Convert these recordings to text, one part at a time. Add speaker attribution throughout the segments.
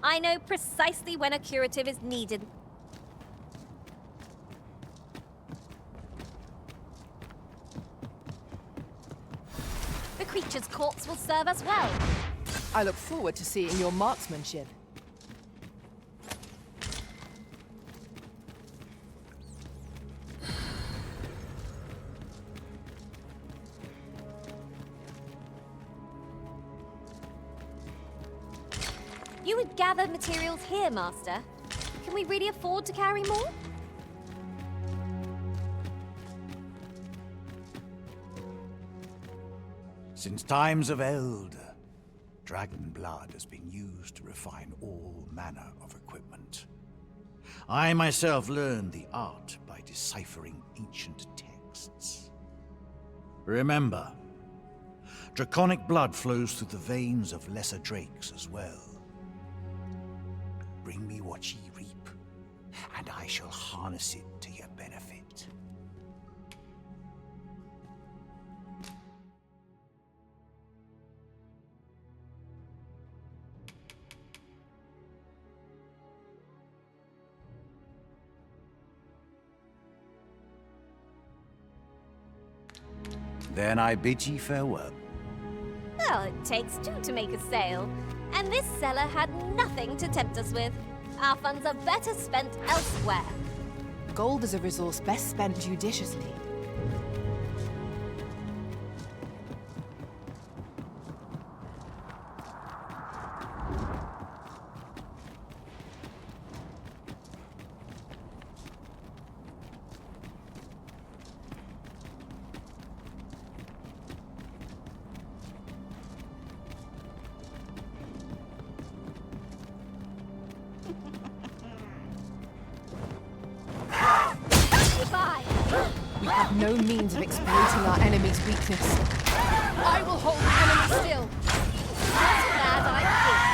Speaker 1: I know precisely when a curative is needed. The creature's corpse will serve us well.
Speaker 2: I look forward to seeing your marksmanship.
Speaker 1: You would gather materials here, Master. Can we really afford to carry more?
Speaker 3: Since times of eld, dragon blood has been used to refine all manner of equipment. I myself learned the art by deciphering ancient texts. Remember, draconic blood flows through the veins of lesser drakes as well. Bring me what ye reap, and I shall harness it to your benefit. Then I bid ye farewell.
Speaker 1: Well, it takes two to make a sale, and this seller had nothing to tempt us with. Our funds are better spent elsewhere.
Speaker 2: Gold is a resource best spent judiciously. We have no means of exploiting our enemy's weakness. I will hold the enemy still.
Speaker 1: That's glad I'm here.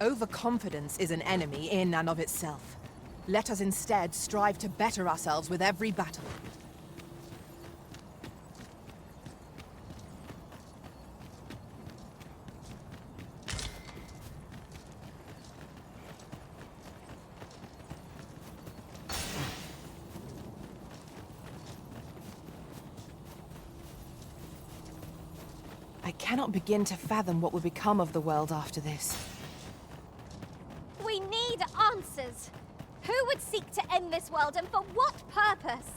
Speaker 2: Overconfidence is an enemy in and of itself. Let us instead strive to better ourselves with every battle. I cannot begin to fathom what will become of the world after this.
Speaker 1: We need answers. Who would seek to end this world, and for what purpose?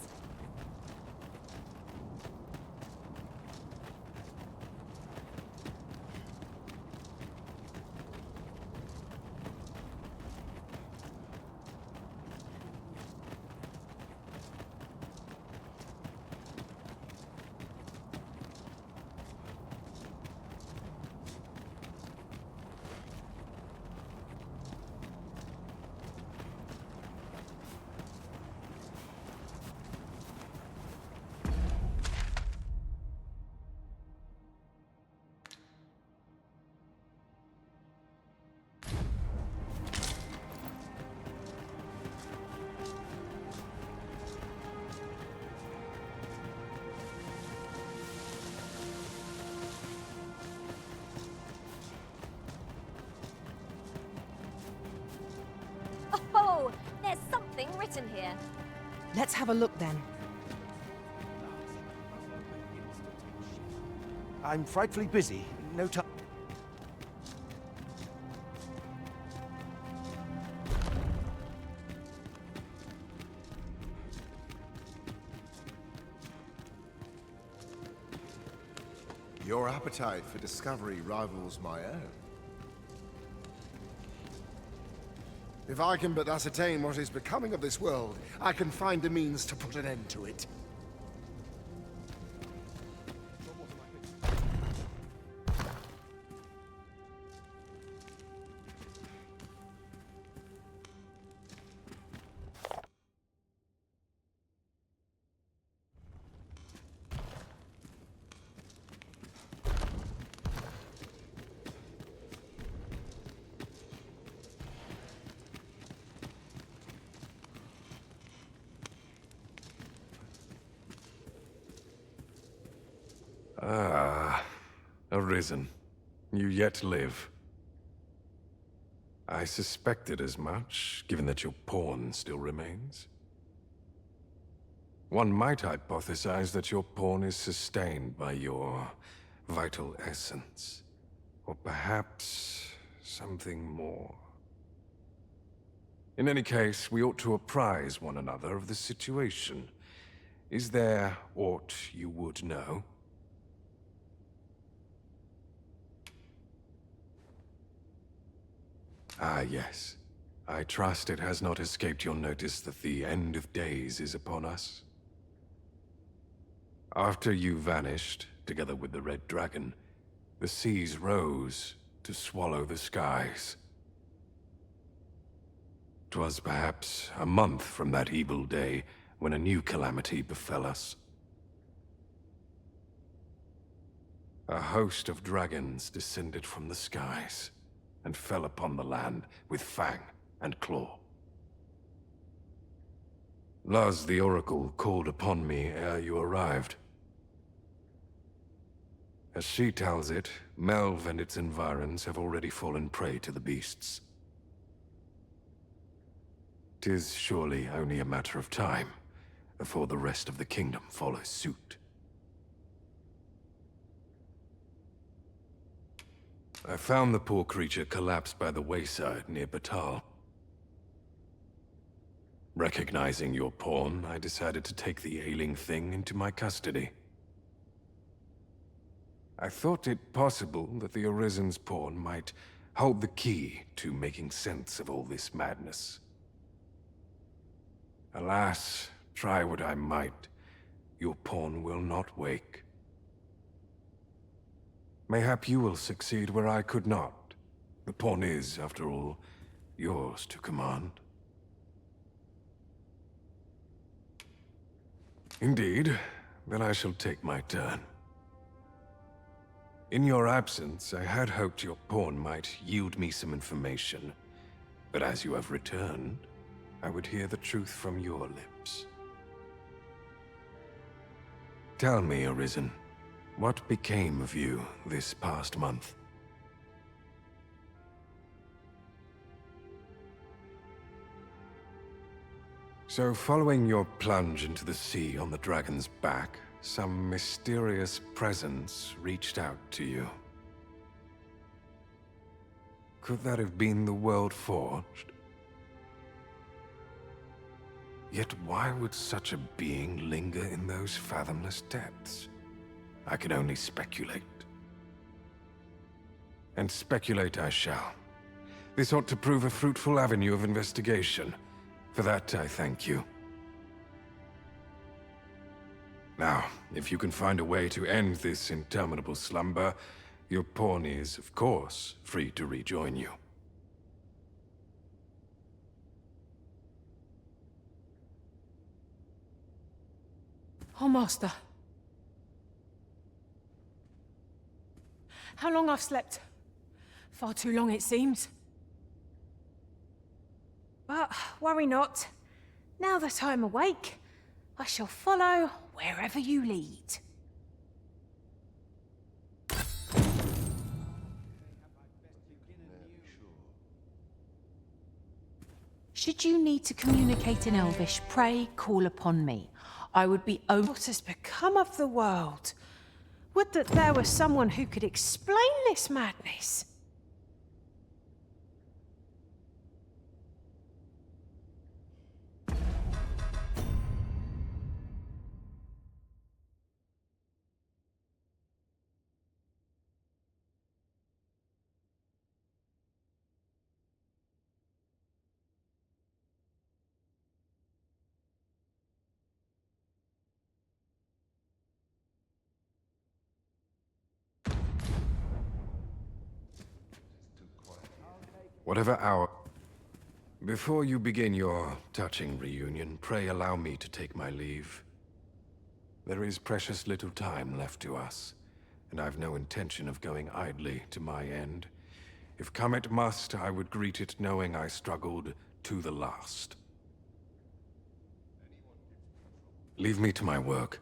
Speaker 1: get in here.
Speaker 2: Let's have a look then.
Speaker 4: I'm frightfully busy. No time.
Speaker 5: Your appetite for discovery rivals my own. If I can but ascertain what is becoming of this world, I can find a means to put an end to it.
Speaker 6: Ah, Arisen. You yet live. I suspected as much, given that your pawn still remains. One might hypothesize that your pawn is sustained by your vital essence. Or perhaps something more. In any case, we ought to apprise one another of the situation. Is there aught you would know? Ah, yes. I trust it has not escaped your notice that the end of days is upon us. After you vanished, together with the Red Dragon, the seas rose to swallow the skies. 'Twas perhaps a month from that evil day when a new calamity befell us. A host of dragons descended from the skies and fell upon the land with fang and claw. Laz the Oracle called upon me ere you arrived. As she tells it, Melve and its environs have already fallen prey to the beasts. 'Tis surely only a matter of time before the rest of the kingdom follows suit. I found the poor creature collapsed by the wayside near Batal. Recognizing your pawn, I decided to take the ailing thing into my custody. I thought it possible that the Arisen's pawn might hold the key to making sense of all this madness. Alas, try what I might, your pawn will not wake. Mayhap you will succeed where I could not. The pawn is, after all, yours to command. Indeed, then I shall take my turn. In your absence, I had hoped your pawn might yield me some information. But as you have returned, I would hear the truth from your lips. Tell me, Arisen, what became of you this past month? So, following your plunge into the sea on the dragon's back, some mysterious presence reached out to you. Could that have been the World Forged? Yet why would such a being linger in those fathomless depths? I can only speculate. And speculate I shall. This ought to prove a fruitful avenue of investigation. For that, I thank you. Now, if you can find a way to end this interminable slumber, your pawn is, of course, free to rejoin you.
Speaker 2: Oh, Master. How long I've slept? Far too long, it seems. But worry not. Now that I'm awake, I shall follow wherever you lead.
Speaker 7: Should you need to communicate in Elvish, pray, call upon me. I would be
Speaker 2: What has become of the world? Would that there were someone who could explain this madness.
Speaker 6: Whatever hour... Before you begin your touching reunion, pray allow me to take my leave. There is precious little time left to us, and I've no intention of going idly to my end. If come it must, I would greet it knowing I struggled to the last. Leave me to my work.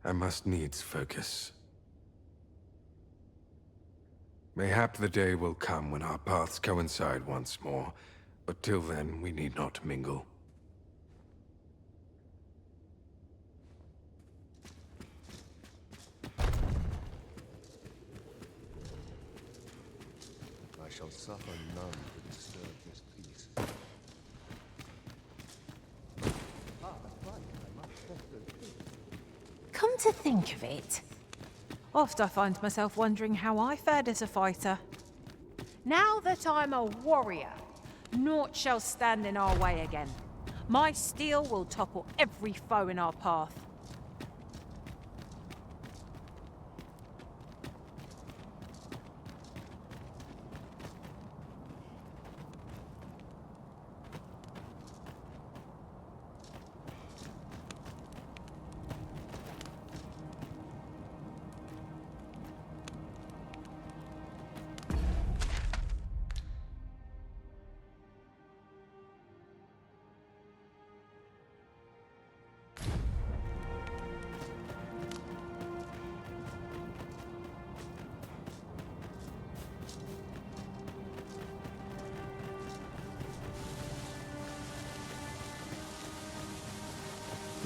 Speaker 6: I must needs focus. Mayhap the day will come when our paths coincide once more, but till then we need not mingle.
Speaker 4: I shall suffer none to disturb this peace.
Speaker 7: Come to think of it,
Speaker 2: Oft I find myself wondering how I fared as a fighter. Now that I'm a warrior, naught shall stand in our way again. My steel will topple every foe in our path.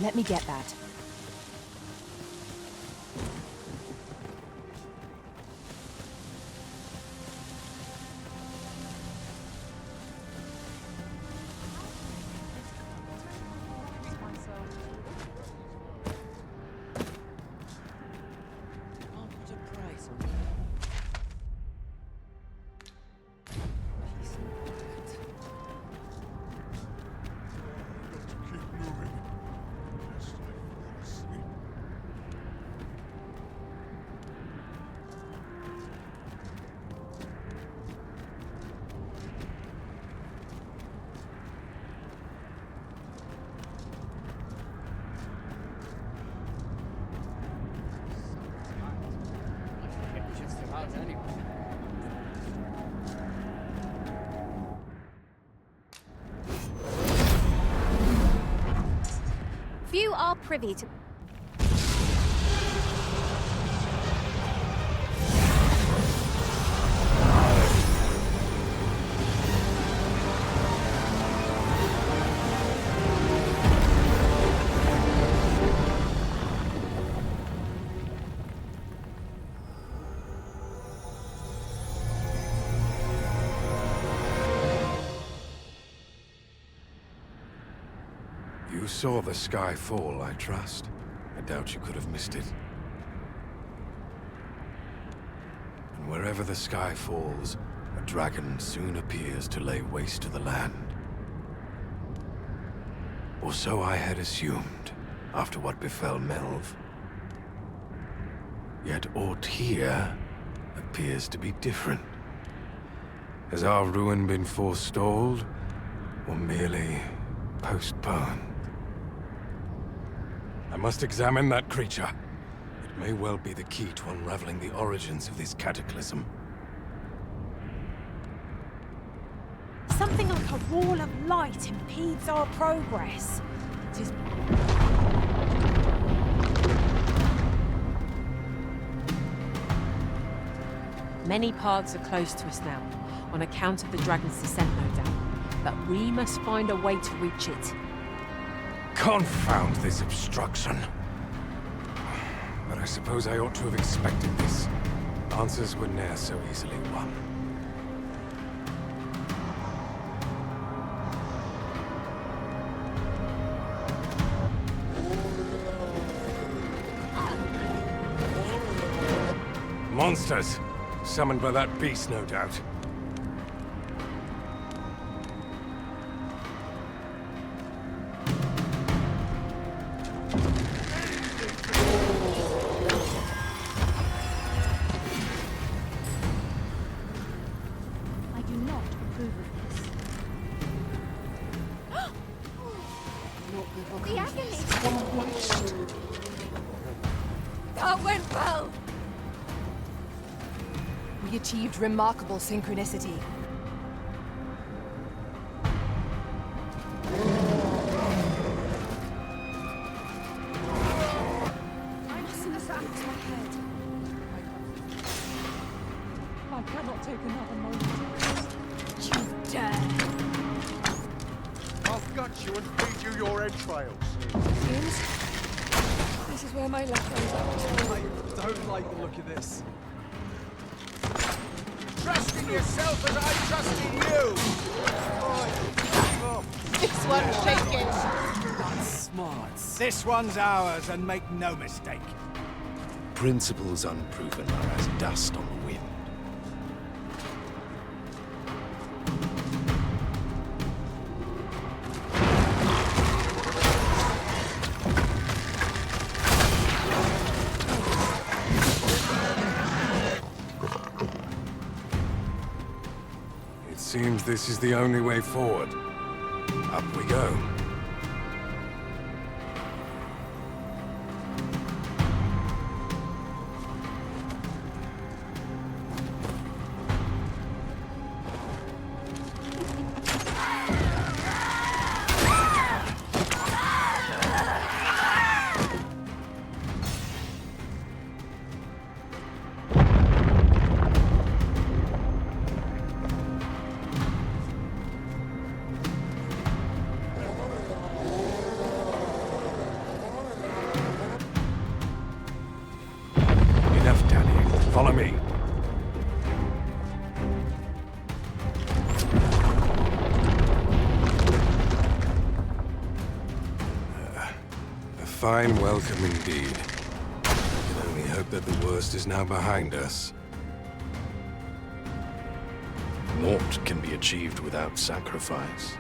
Speaker 7: let me get that.
Speaker 1: Few are privy to...
Speaker 6: You saw the sky fall, I trust. I doubt you could have missed it. And wherever the sky falls, a dragon soon appears to lay waste to the land. Or so I had assumed, after what befell Melv. Yet aught here appears to be different. Has our ruin been forestalled, or merely postponed? I must examine that creature. It may well be the key to unraveling the origins of this cataclysm.
Speaker 2: Something like a wall of light impedes our progress. It is...
Speaker 7: Many paths are closed to us now, on account of the dragon's descent, no doubt. but we must find a way to reach it.
Speaker 6: Confound this obstruction. But I suppose I ought to have expected this. Answers were ne'er so easily won. Monsters! Summoned by that beast, no doubt.
Speaker 8: I do not approve of this.
Speaker 1: The agony! That went well!
Speaker 9: We achieved remarkable synchronicity. I mustn't stand my head.
Speaker 2: I cannot take another moment.
Speaker 1: You dare!
Speaker 4: I'll gut you and feed you your entrails.
Speaker 9: Seems this is where my luck runs out.
Speaker 10: I don't like the look of this.
Speaker 4: Trust in yourself as I trust in you!
Speaker 9: This one's shaking.
Speaker 10: That's smart. This one's ours, and make no mistake.
Speaker 11: Principles unproven are as dust on the wind.
Speaker 6: Seems this is the only way forward. Up we go. Follow me. A fine welcome indeed. I can only hope that the worst is now behind us.
Speaker 11: Naught can be achieved without sacrifice.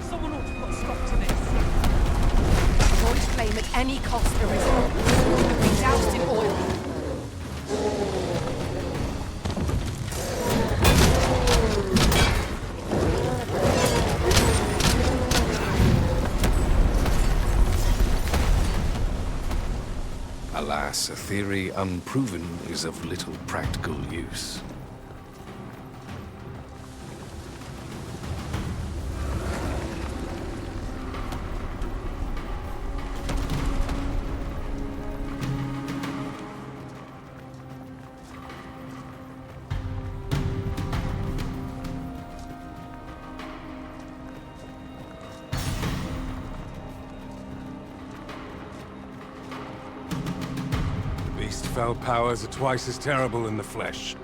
Speaker 2: Someone ought to put a stop to this.
Speaker 9: Avoid flame at any cost, Arisen. Be doused in oil.
Speaker 6: Alas, a theory unproven is of little practical use. Fell powers are twice as terrible in the flesh.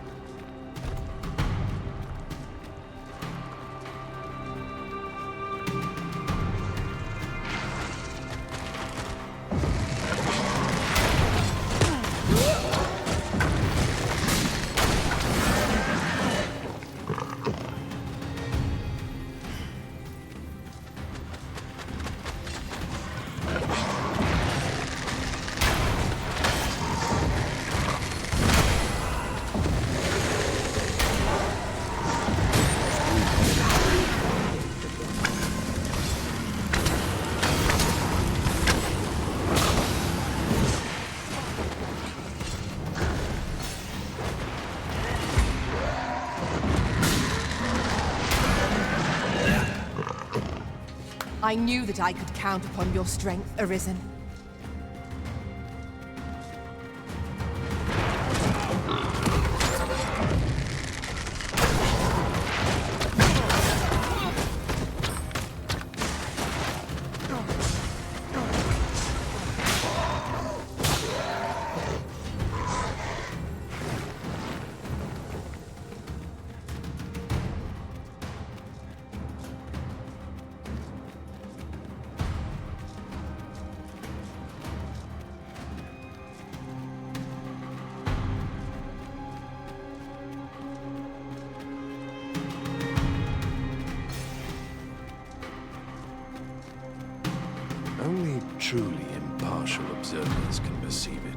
Speaker 9: I knew that I could count upon your strength, Arisen.
Speaker 11: Only truly impartial observers can perceive it.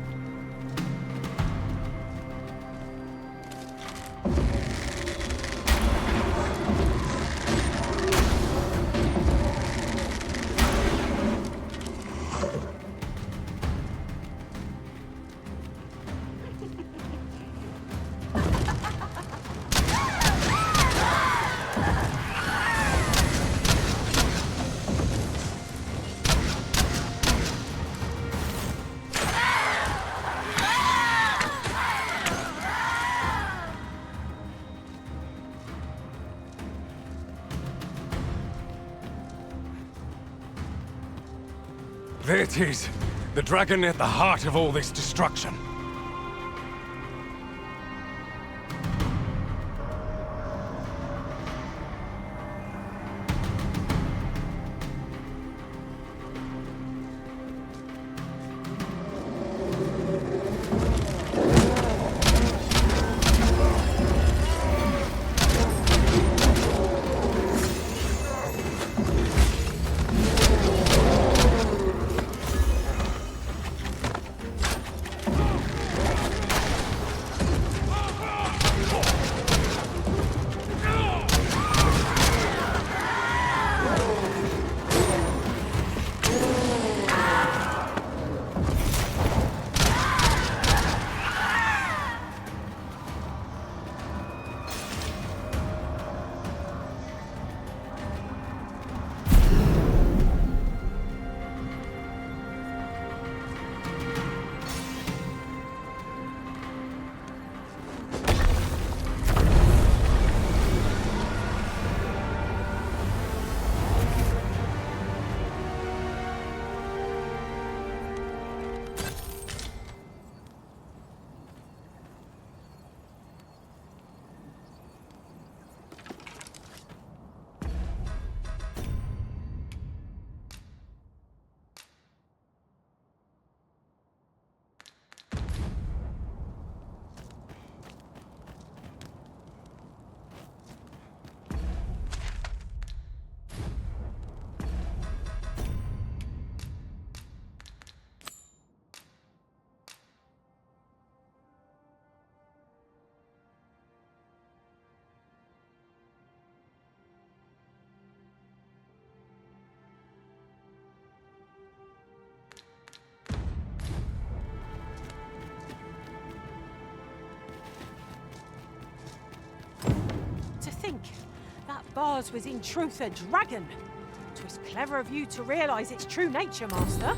Speaker 6: There it is! The dragon at the heart of all this destruction.
Speaker 2: To think that Bars was in truth a dragon. 'Twas clever of you to realize its true nature, Master.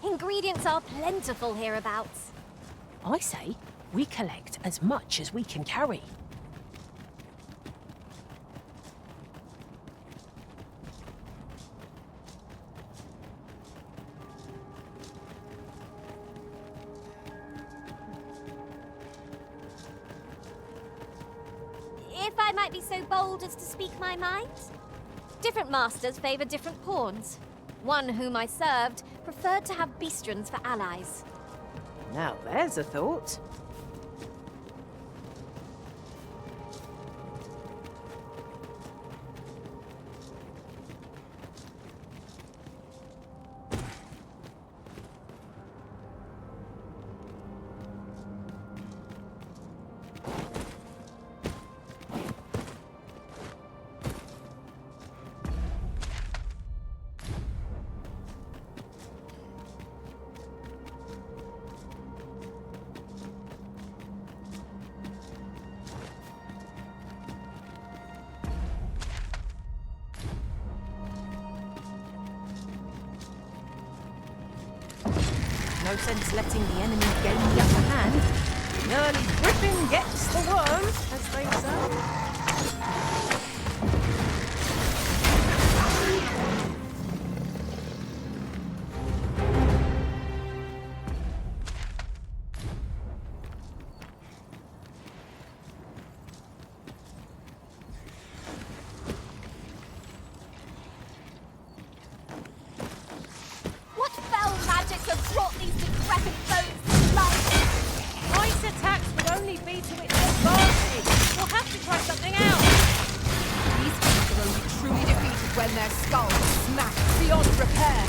Speaker 1: Ingredients are plentiful hereabouts.
Speaker 12: I say, we collect as much as we can carry.
Speaker 1: If I might be so bold as to speak my mind. Different masters favor different pawns. One whom I served preferred to have beastrons for allies.
Speaker 2: Now there's a thought. No sense letting the enemy gain the upper hand. The early griffin gets the worm, as they say.
Speaker 1: What fell magics have brought these decrepit bones to life?
Speaker 2: Ice attacks would only be to its advantage. We'll have to try something else.
Speaker 9: These beasts are only truly defeated when their skulls smash beyond repair.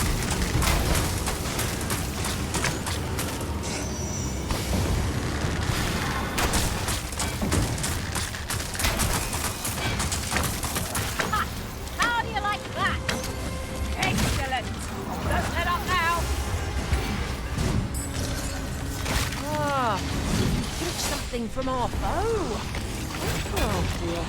Speaker 1: Ha! How do you like that?
Speaker 2: Excellent. Don't let up now. Ah, pinch something from our foe. Oh, dear.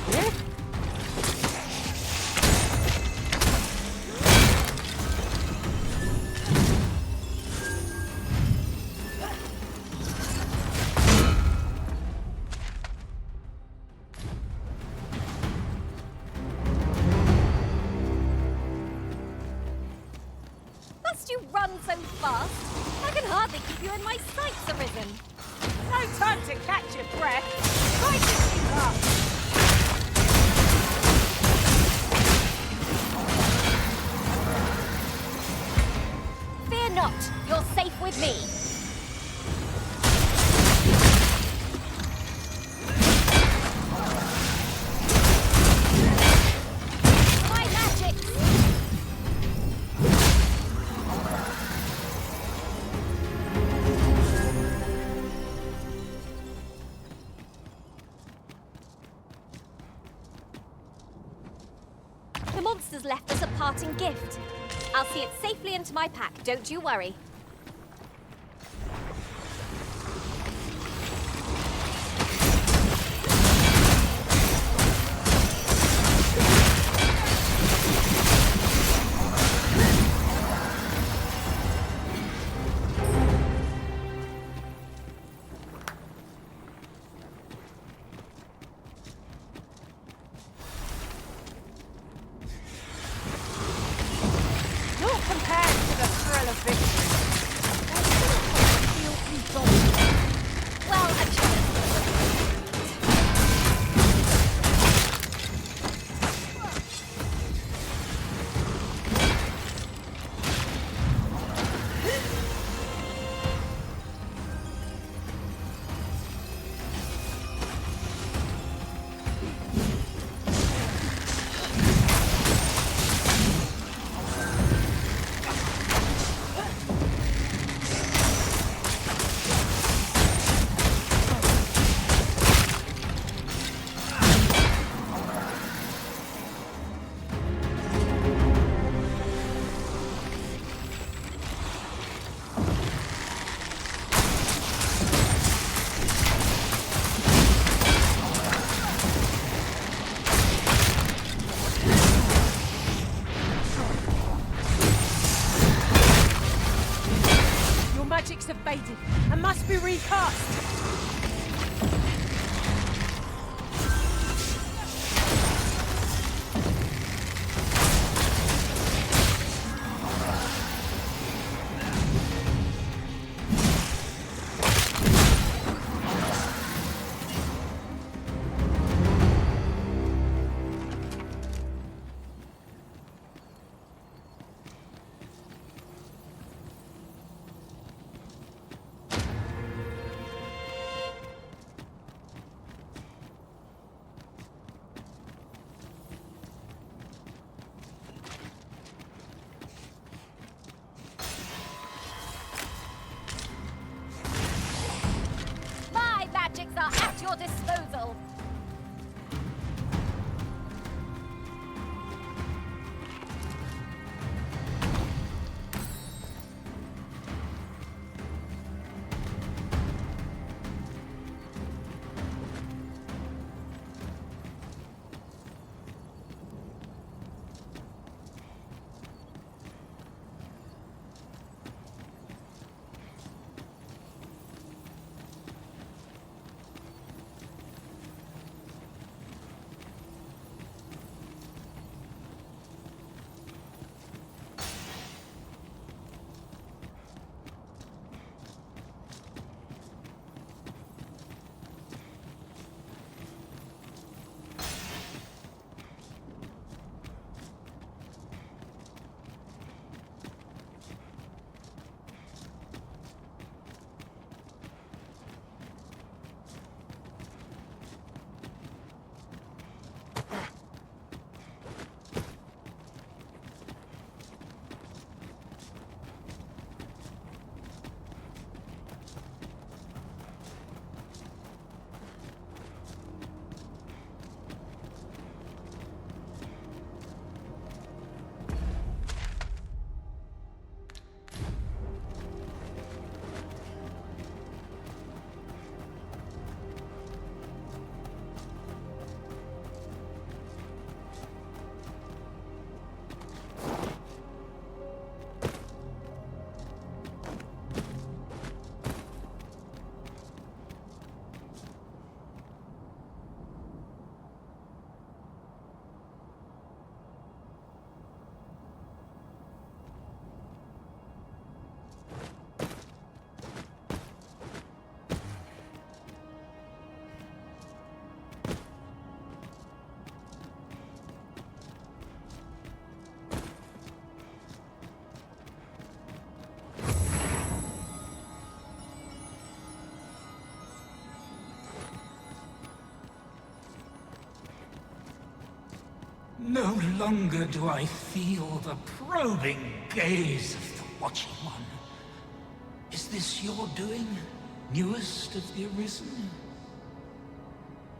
Speaker 1: Must you run so fast? I can hardly keep you in my sights, Arisen.
Speaker 2: No time to catch your breath. Try to keep up.
Speaker 1: Fear not, you're safe with me. My magic! The monsters left us a parting gift. I'll see it safely into my pack, don't you worry.
Speaker 2: Not compared to the thrill of victory. magics have faded and must be recast.
Speaker 1: Magics are at your disposal.
Speaker 13: No longer do I feel the probing gaze of the Watching One. Is this your doing, newest of the Arisen?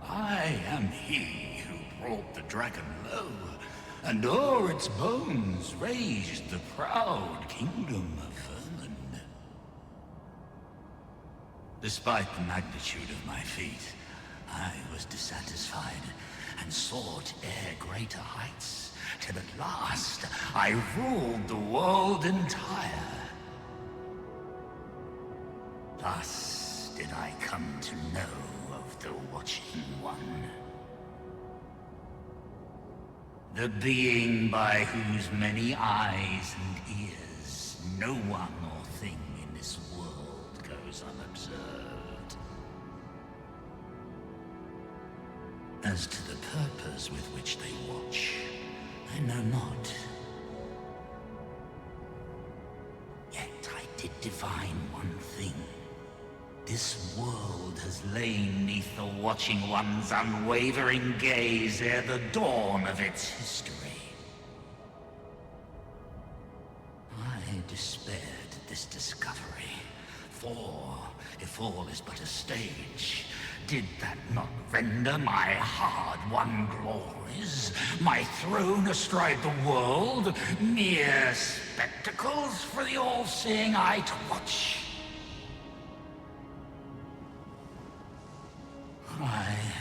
Speaker 13: I am he who brought the dragon low, and o'er its bones raised the proud kingdom of Vernon. Despite the magnitude of my feat, I was dissatisfied, and sought ere greater heights, till at last I ruled the world entire. Thus did I come to know of the Watching One. The being by whose many eyes and ears no one or thing in this world goes unobserved. As to the purpose with which they watch, I know not. Yet I did divine one thing. This world has lain neath the Watching One's unwavering gaze ere the dawn of its history. I despaired at this discovery, for if all is but a stage, did that not render my hard-won glories, my throne astride the world, mere spectacles for the all-seeing eye to watch? Aye,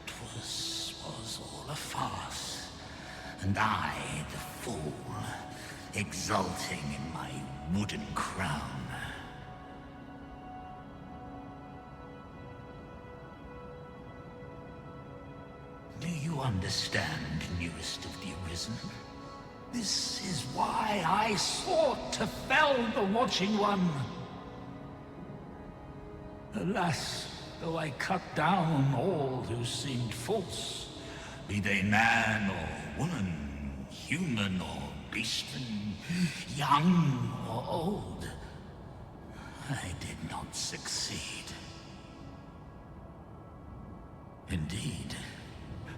Speaker 13: 'twas all a farce, and I, the fool, exulting in my wooden crown. understand, newest of the Arisen. This is why I sought to fell the Watching One. Alas, though I cut down all who seemed false, be they man or woman, human or beastman, young or old, I did not succeed. Indeed,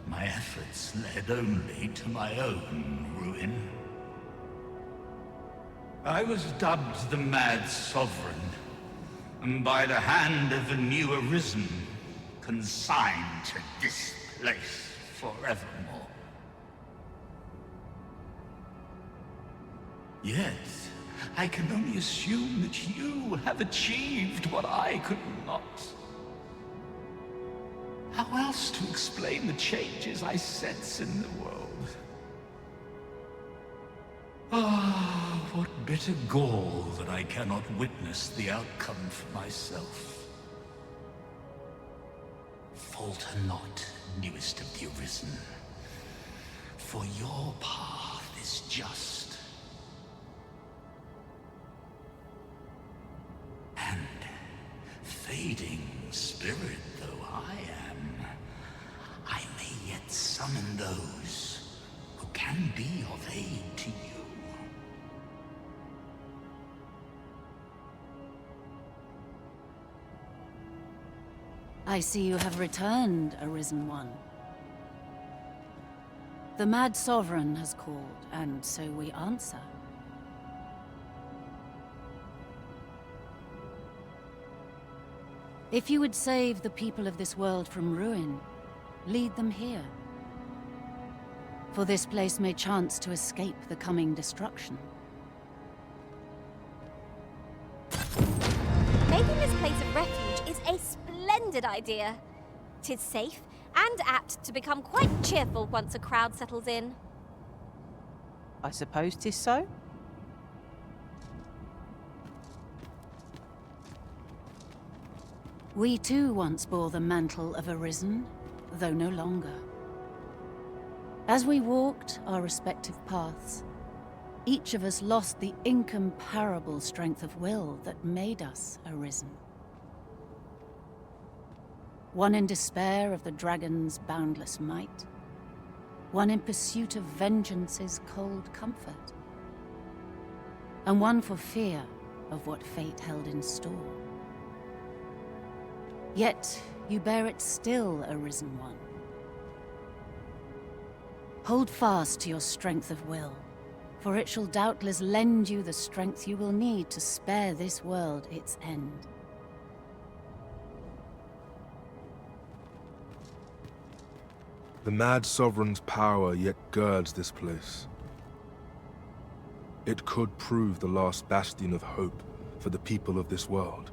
Speaker 13: my efforts led only to my own ruin. I was dubbed the Mad Sovereign, and by the hand of a new Arisen, consigned to this place forevermore. Yet, I can only assume that you have achieved what I could not. How else to explain the changes I sense in the world? Ah, what bitter gall that I cannot witness the outcome for myself. Falter not, newest of the Arisen, for your path is just. And fading spirit though I am, I may yet summon those who can be of aid to you.
Speaker 8: I see you have returned, Arisen One. The Mad Sovereign has called, and so we answer. If you would save the people of this world from ruin, lead them here. For this place may chance to escape the coming destruction.
Speaker 1: Making this place a refuge is a splendid idea. 'Tis safe and apt to become quite cheerful once a crowd settles in.
Speaker 2: I suppose 'tis so.
Speaker 8: We too once bore the mantle of Arisen, though no longer. As we walked our respective paths, each of us lost the incomparable strength of will that made us Arisen. One in despair of the dragon's boundless might, one in pursuit of vengeance's cold comfort, and one for fear of what fate held in store. Yet you bear it still, Arisen One. Hold fast to your strength of will, for it shall doubtless lend you the strength you will need to spare this world its end.
Speaker 11: The Mad Sovereign's power yet girds this place. It could prove the last bastion of hope for the people of this world.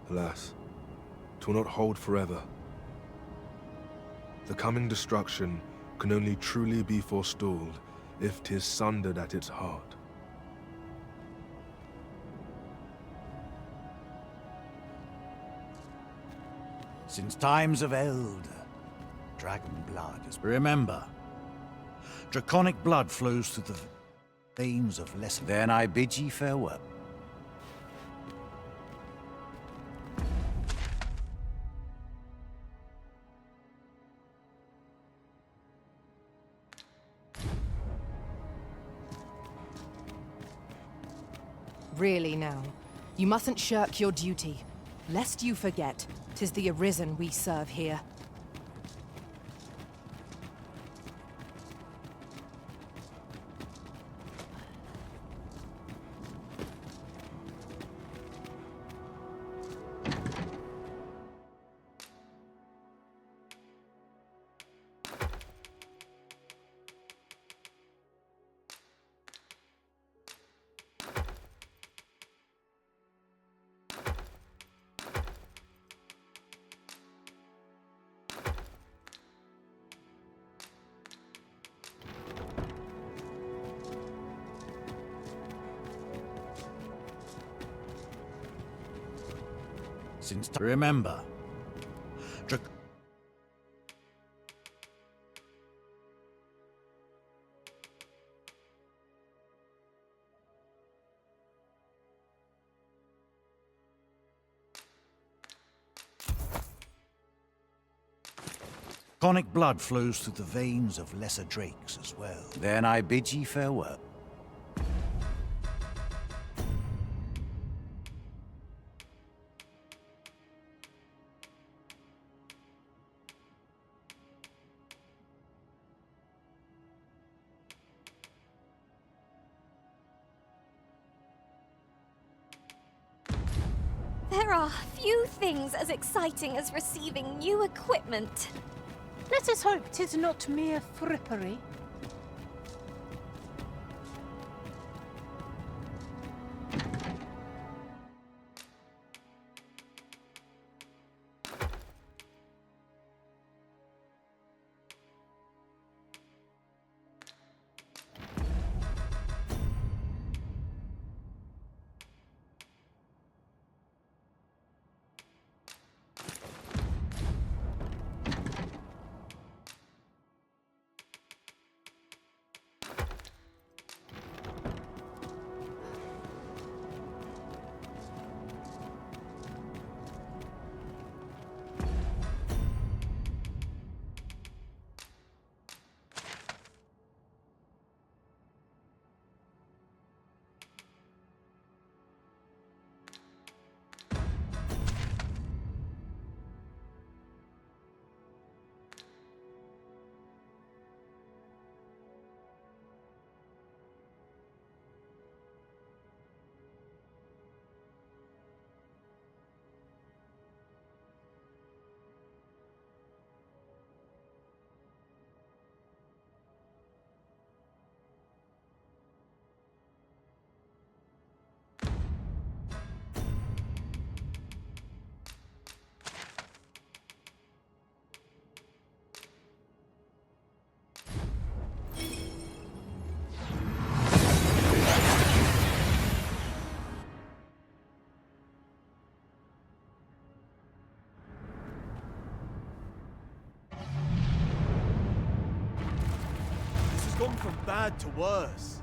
Speaker 11: Alas, 'twill not hold forever. The coming destruction can only truly be forestalled if 'tis sundered at its heart.
Speaker 3: Since times of eld, dragon blood is... Remember, draconic blood flows through the veins of less... Then I bid ye farewell.
Speaker 9: Really now, you mustn't shirk your duty. Lest you forget, 'tis the Arisen we serve here.
Speaker 3: Remember, Draconic blood flows through the veins of lesser drakes as well. Then I bid ye farewell.
Speaker 1: There are few things as exciting as receiving new equipment.
Speaker 7: Let us hope 'tis not mere frippery.
Speaker 10: Gone from bad to worse.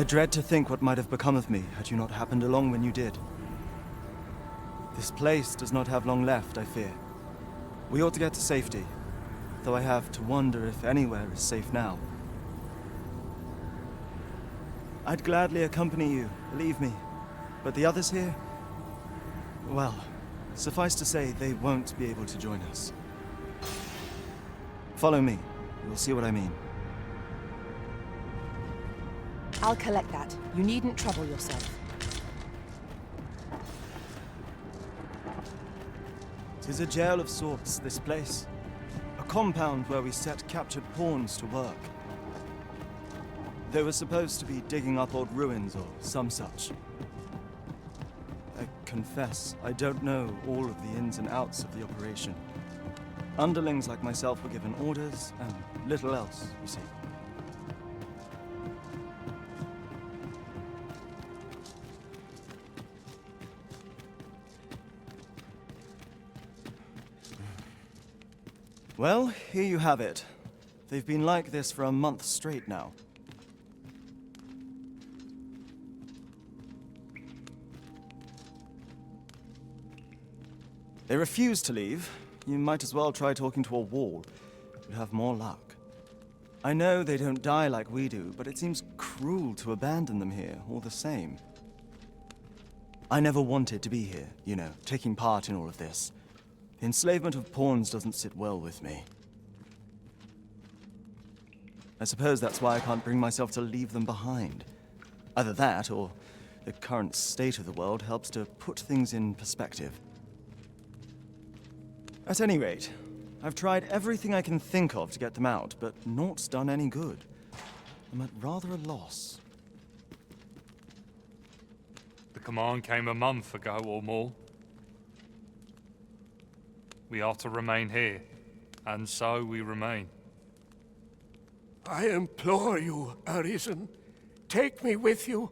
Speaker 14: dread to think what might have become of me had you not happened along when you did. This place does not have long left, I fear. We ought to get to safety, though I have to wonder if anywhere is safe now. I'd gladly accompany you, believe me, but the others here, well, suffice to say, they won't be able to join us. Follow me. You'll see what I mean.
Speaker 9: I'll collect that. You needn't trouble yourself.
Speaker 14: 'Tis a jail of sorts, this place. A compound where we set captured pawns to work. They were supposed to be digging up old ruins or some such. I confess, I don't know all of the ins and outs of the operation. Underlings like myself were given orders, and little else, you see. Well, here you have it. They've been like this for a month straight now. They refuse to leave. You might as well try talking to a wall. You'd have more luck. I know they don't die like we do, but it seems cruel to abandon them here, all the same. I never wanted to be here, you know, taking part in all of this. The enslavement of pawns doesn't sit well with me. I suppose that's why I can't bring myself to leave them behind. Either that, or the current state of the world helps to put things in perspective. At any rate, I've tried everything I can think of to get them out, but naught's done any good. I'm at rather a loss.
Speaker 15: The command came a month ago or more. We are to remain here, and so we remain.
Speaker 16: I implore you, Arisen, take me with you.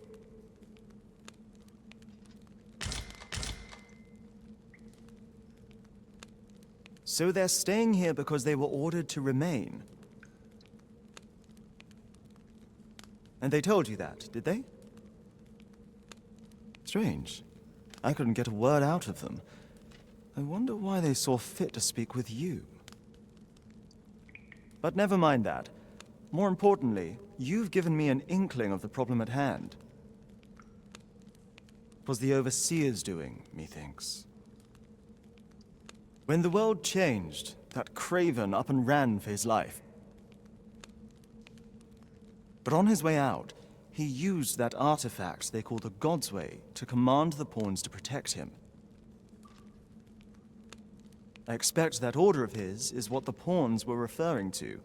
Speaker 14: So they're staying here because they were ordered to remain? And they told you that, did they? Strange. I couldn't get a word out of them. I wonder why they saw fit to speak with you. But never mind that. More importantly, you've given me an inkling of the problem at hand. It was the Overseer's doing, methinks. When the world changed, that craven up and ran for his life. But on his way out, he used that artifact they call the God's Way to command the pawns to protect him. I expect that order of his is what the pawns were referring to.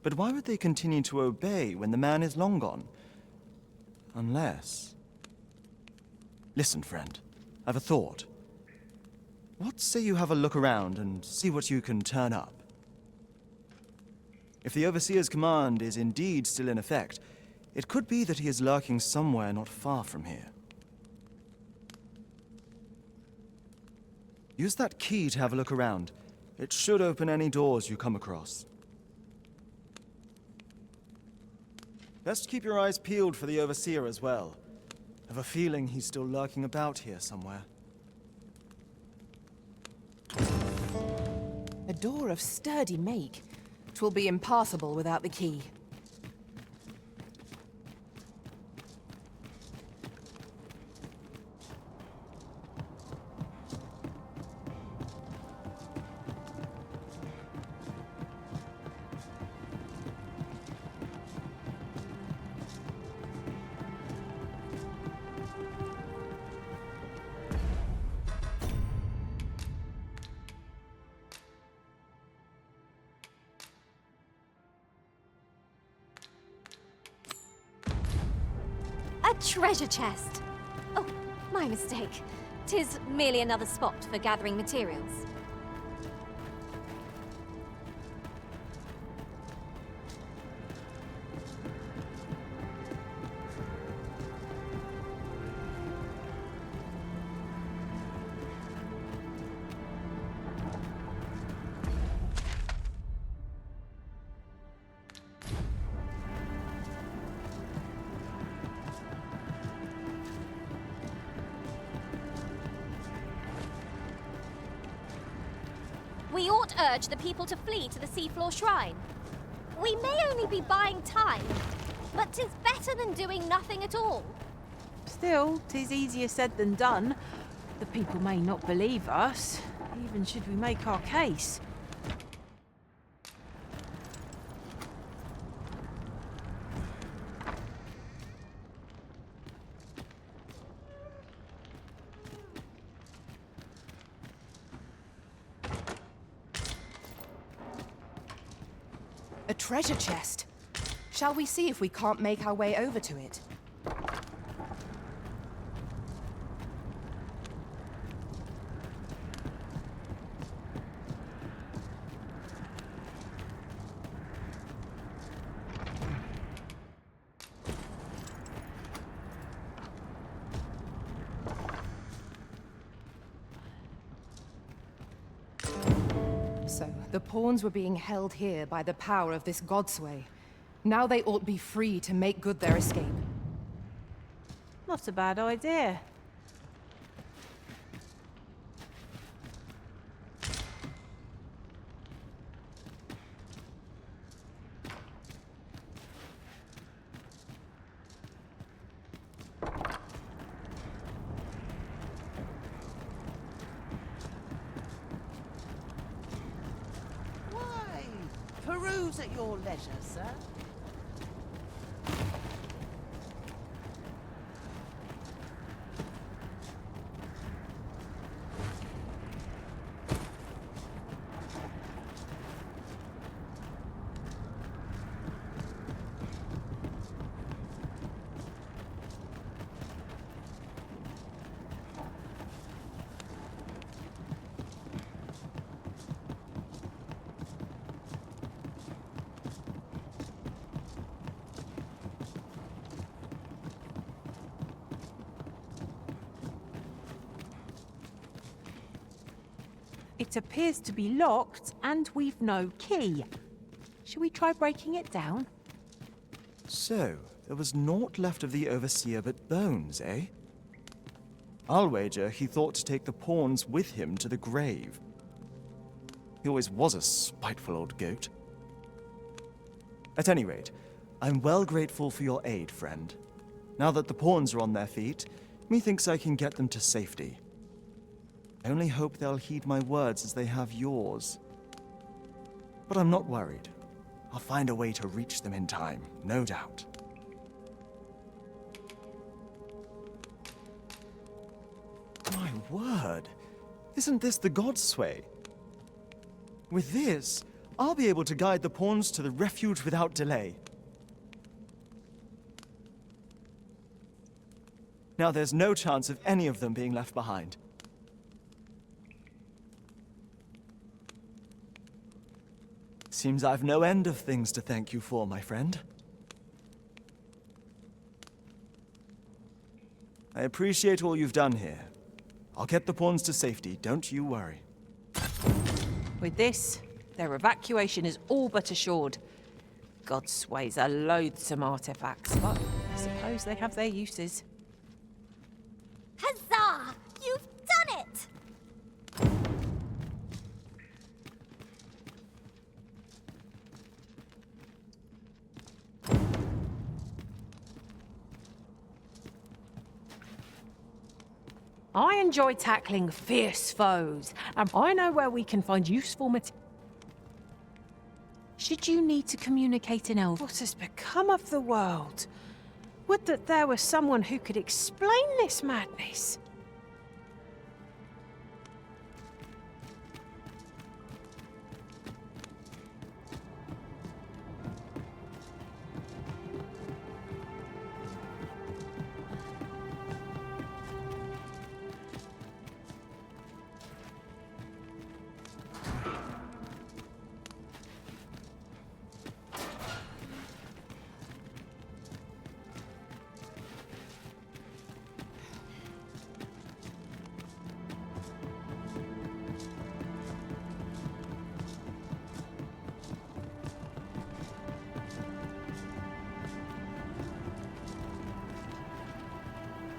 Speaker 14: But why would they continue to obey when the man is long gone? Unless... Listen, friend. I've a thought. What say you have a look around and see what you can turn up? If the Overseer's command is indeed still in effect, it could be that he is lurking somewhere not far from here. Use that key to have a look around. It should open any doors you come across. Best keep your eyes peeled for the Overseer as well. I have a feeling he's still lurking about here somewhere.
Speaker 9: A door of sturdy make. 'Twill be impassable without the key.
Speaker 1: A treasure chest! Oh, my mistake. 'Tis merely another spot for gathering materials. We ought urge the people to flee to the seafloor shrine. We may only be buying time, but 'tis better than doing nothing at all.
Speaker 2: Still, 'tis easier said than done. The people may not believe us, even should we make our case.
Speaker 9: A treasure chest. Shall we see if we can't make our way over to it? So, the pawns were being held here by the power of this godsway. Now they ought be free to make good their escape.
Speaker 2: Not a bad idea.
Speaker 12: Peruse at your leisure, sir.
Speaker 2: It appears to be locked, and we've no key. Shall we try breaking it down?
Speaker 14: So, there was naught left of the Overseer but bones, eh? I'll wager he thought to take the pawns with him to the grave. He always was a spiteful old goat. At any rate, I'm well grateful for your aid, friend. Now that the pawns are on their feet, methinks I can get them to safety. I only hope they'll heed my words as they have yours. But I'm not worried. I'll find a way to reach them in time, no doubt. My word! Isn't this the Godsway? With this, I'll be able to guide the pawns to the refuge without delay. Now there's no chance of any of them being left behind. Seems I've no end of things to thank you for, my friend. I appreciate all you've done here. I'll get the pawns to safety, don't you worry.
Speaker 2: With this, their evacuation is all but assured. Godsways are loathsome artifacts, but I suppose they have their uses.
Speaker 1: Huzzah! You've done it!
Speaker 2: I enjoy tackling fierce foes, and I know where we can find useful material. Should you need to communicate in Elf, what has become of the world? Would that there was someone who could explain this madness.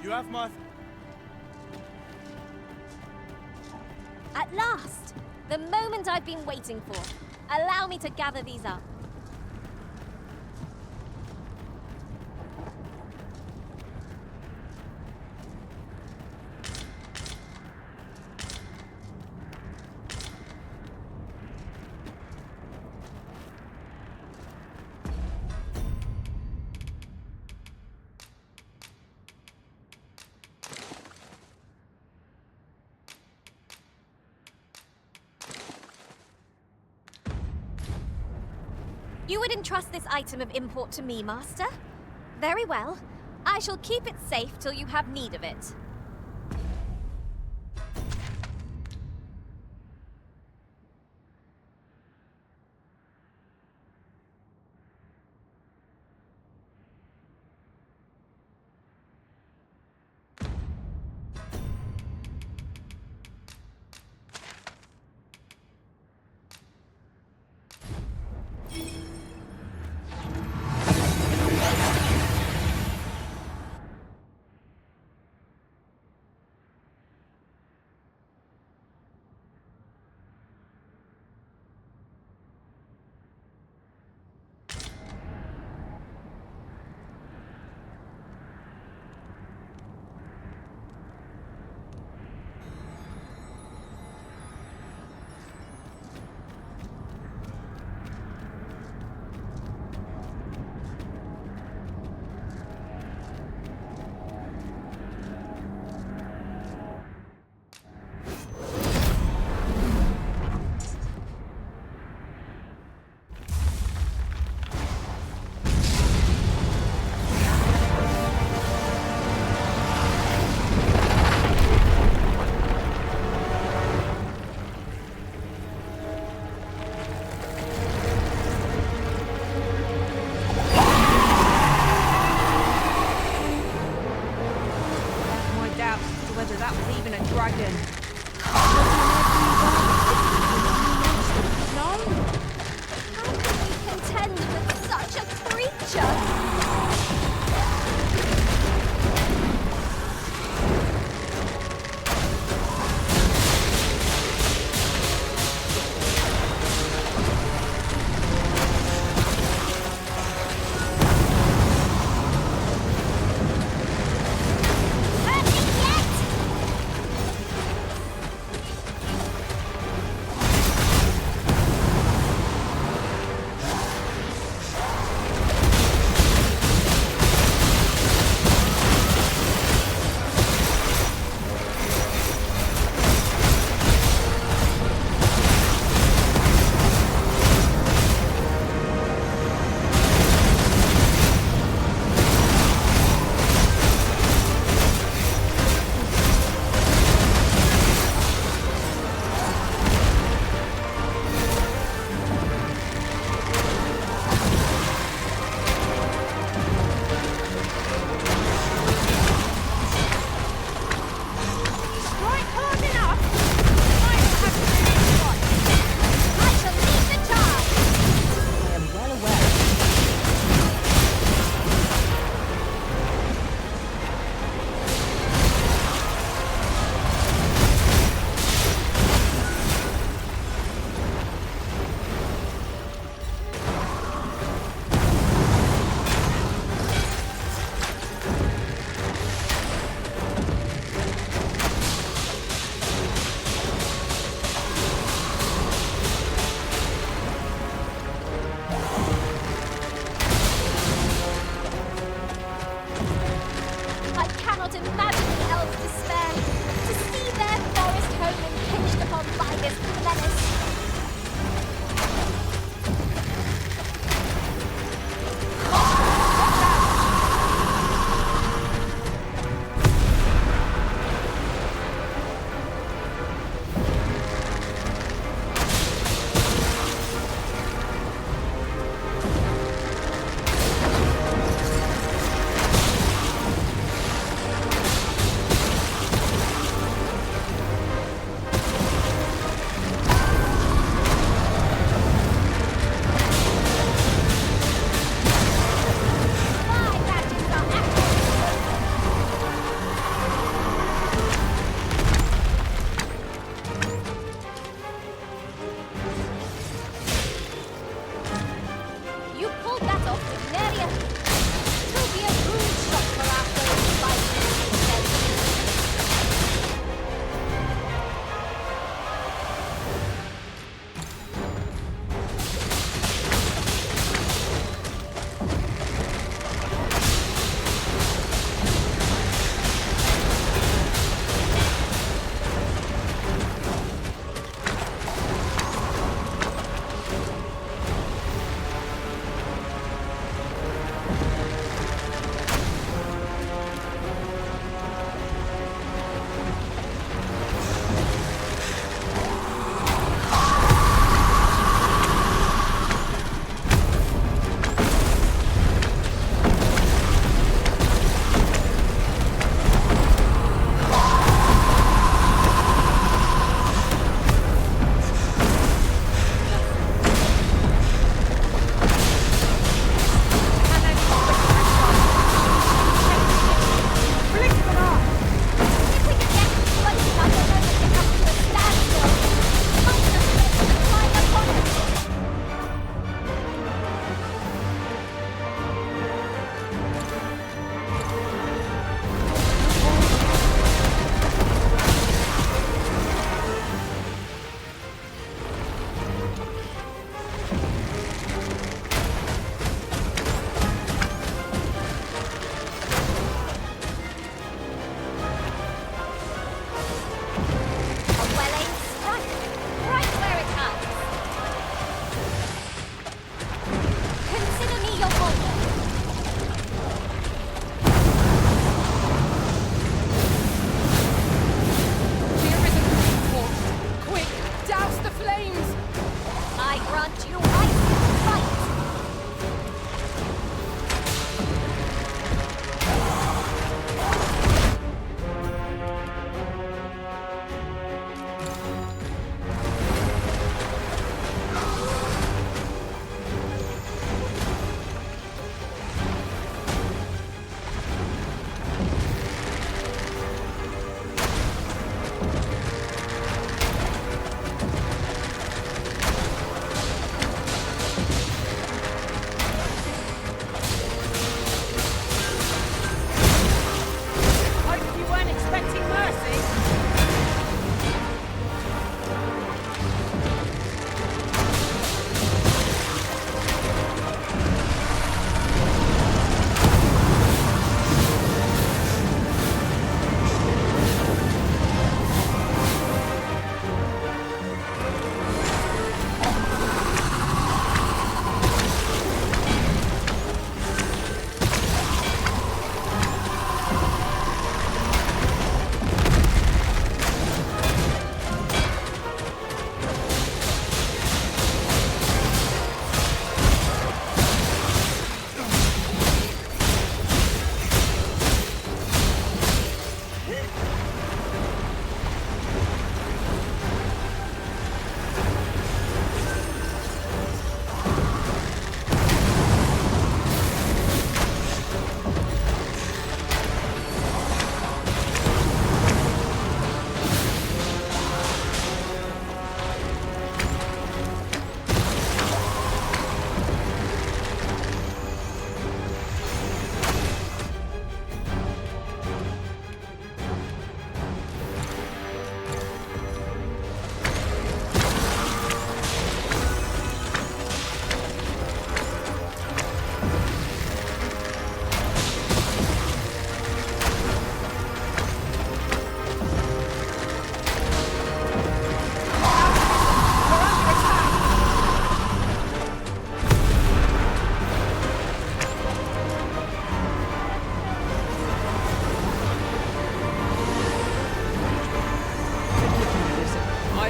Speaker 14: You have my...
Speaker 1: At last! The moment I've been waiting for. Allow me to gather these up. You would entrust this item of import to me, Master? Very well. I shall keep it safe till you have need of it.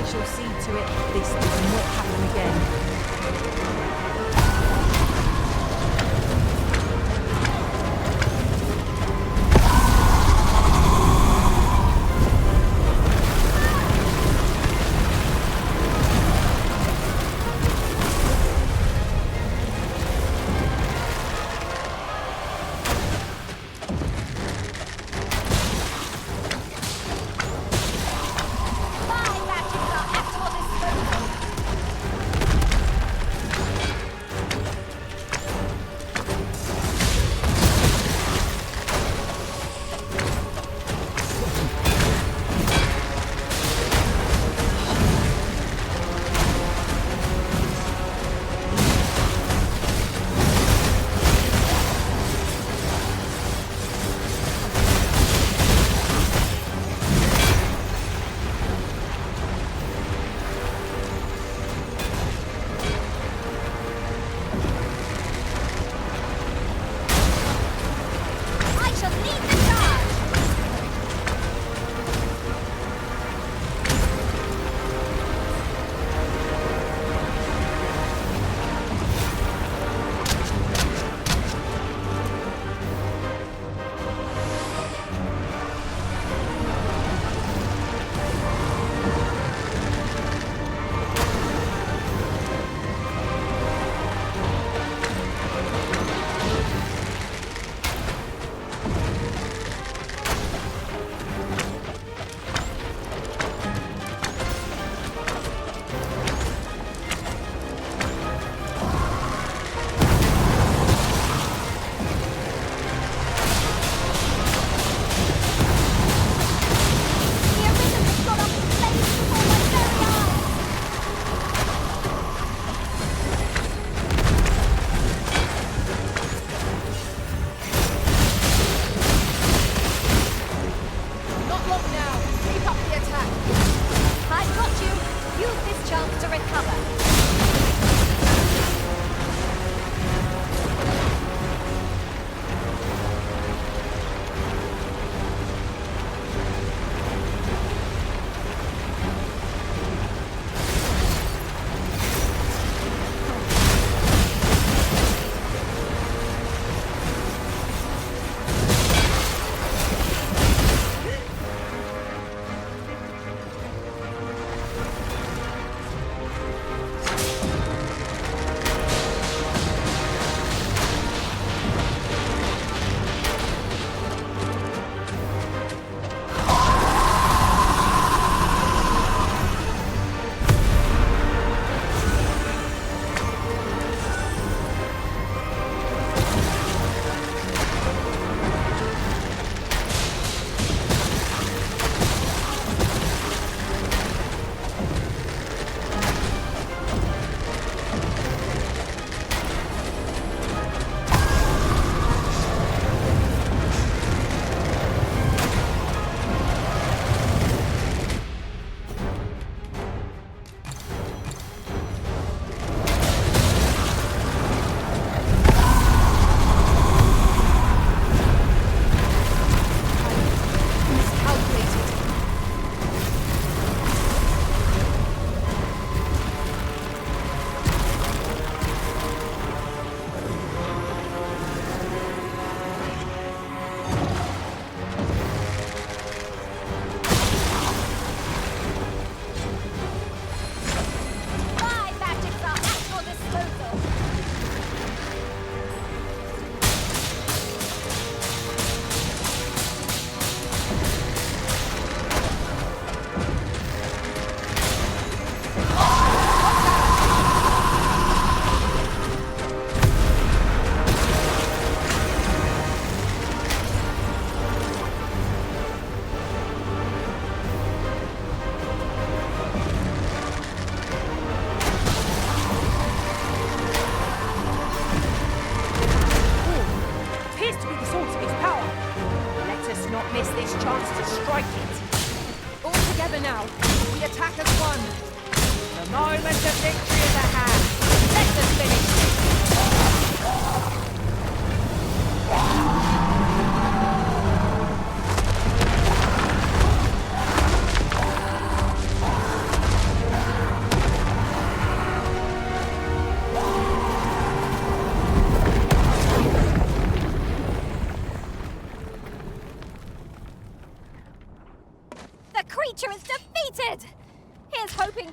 Speaker 2: shall see to it this does not happen again.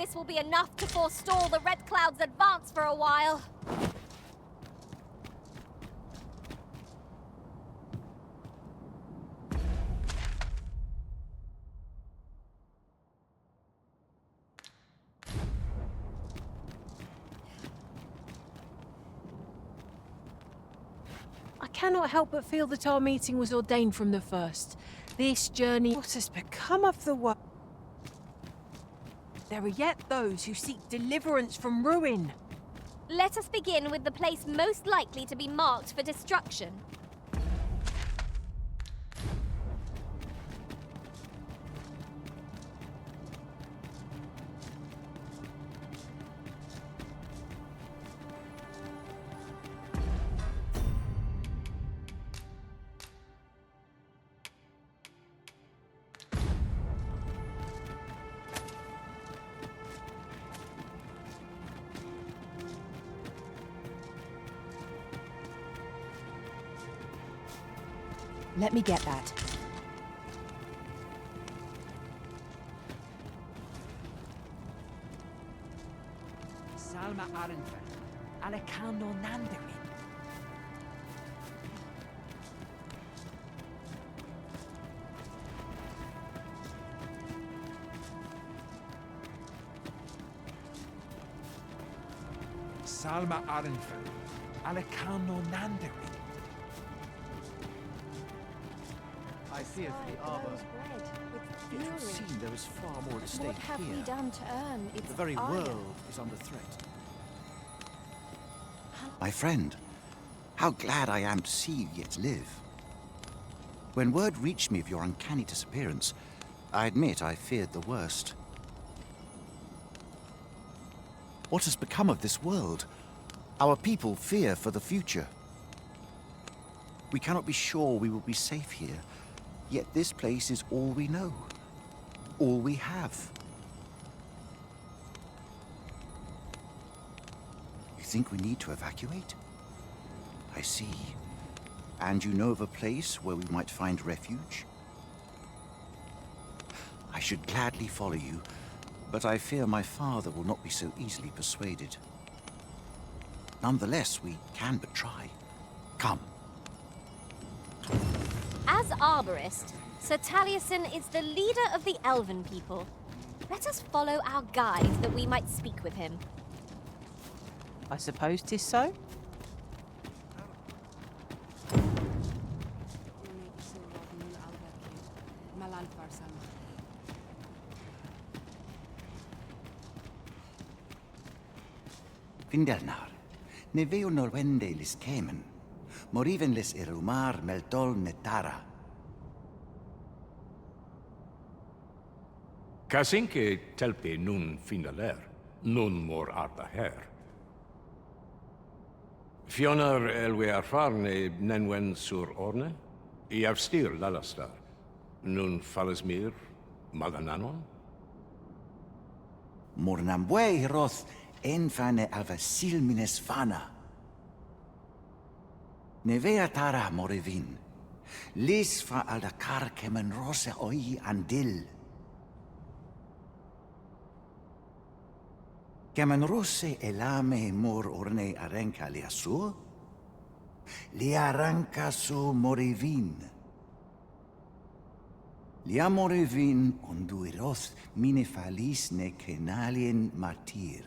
Speaker 1: This will be enough to forestall the Red Cloud's advance for a while.
Speaker 12: I cannot help but feel that our meeting was ordained from the first. This journey...
Speaker 2: What has become of the world? There are yet those who seek deliverance from ruin.
Speaker 1: Let us begin with the place most likely to be marked for destruction.
Speaker 9: Let me get that.
Speaker 2: Salma Arenfen, Alekando Nanderin. Salma Arenfen, Alekando Nanderin.
Speaker 17: I fear for the Arbor. It would seem there is far more at stake
Speaker 18: What have
Speaker 17: here.
Speaker 18: we done to earn its
Speaker 17: The very
Speaker 18: ire?
Speaker 17: world is under threat.
Speaker 3: My friend, how glad I am to see you yet live. When word reached me of your uncanny disappearance, I admit I feared the worst. What has become of this world? Our people fear for the future. We cannot be sure we will be safe here, yet this place is all we know, all we have. You think we need to evacuate? I see. And you know of a place where we might find refuge? I should gladly follow you, but I fear my father will not be so easily persuaded. Nonetheless, we can but try. Come.
Speaker 1: As Arborist, Sir Taliesin is the leader of the Elven people. Let us follow our guide that we might speak with him.
Speaker 2: I suppose 'tis so.
Speaker 3: Findelnar, ne veo norwende lis kemen, moriven lis irumar meltol netara.
Speaker 19: Kasinke telpe nun finaler, nun mor arta her. Fionar elwe arfarne nenwen sur orne, I avstir lalastar, nun falesmir magananon?
Speaker 3: Mornambwe roth enfane avasilmines vana. Nevea tara morevin, lis fa aldakar kemen rose oi andil. Kemen rose elame mor orne arenca liasur? Li arranca su morevin. Lia morevin onduiroth mine falis ne kenalien martir.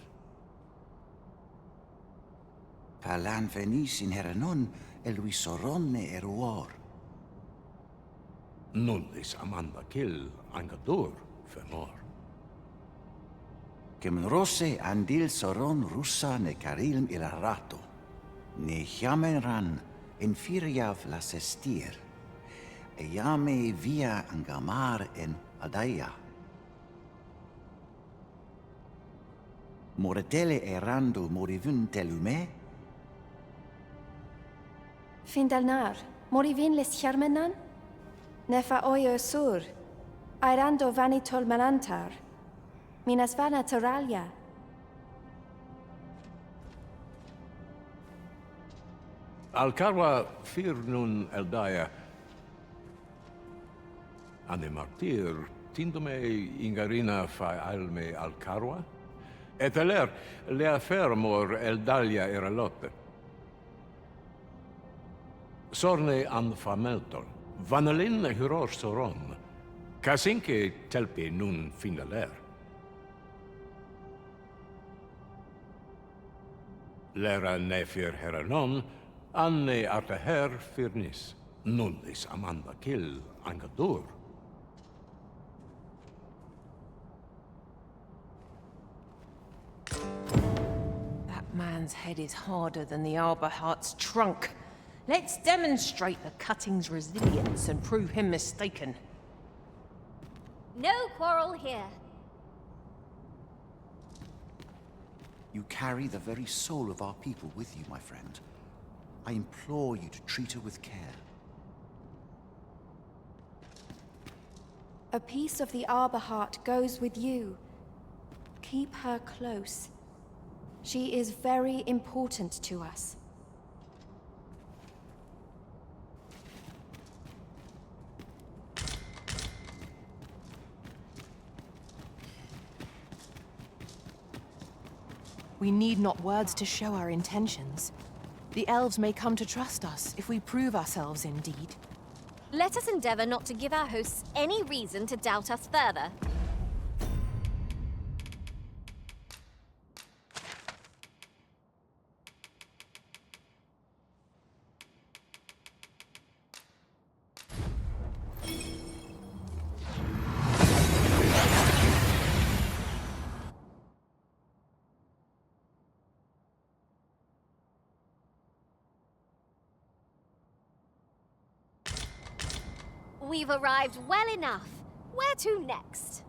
Speaker 3: Palan venis in heranon eluisoronne eruor.
Speaker 19: Nun is amanda kill angadur fenor.
Speaker 3: Kemen rose andil soron russa ne carilm ilarato. Ne chiamenran en firiav la sestir. E jame via angamar en adaia. Moretele erando morivun telume?
Speaker 18: Findalnar, morivin les charmenan? Nefa oyo sur, airando vanitol manantar, minas vana teralia.
Speaker 19: Alcarwa fir nun eldaya. Ane martir, tindome ingarina fa alme Alcarwa? Eteler, lea fermor eldalia eralote. Sorne an fameltol, vanalin hyror soron, casinque telpi nun finaler. Lera nefir heranon, anne arteher firnis, nullis amanda kill angadur.
Speaker 2: That man's head is harder than the Arbor Heart's trunk. Let's demonstrate the cutting's resilience and prove him mistaken.
Speaker 1: No quarrel here.
Speaker 3: You carry the very soul of our people with you, my friend. I implore you to treat her with care.
Speaker 18: A piece of the Arbor Heart goes with you. Keep her close. She is very important to us.
Speaker 9: We need not words to show our intentions. The elves may come to trust us if we prove ourselves indeed.
Speaker 1: Let us endeavor not to give our hosts any reason to doubt us further. We've arrived well enough. Where to next?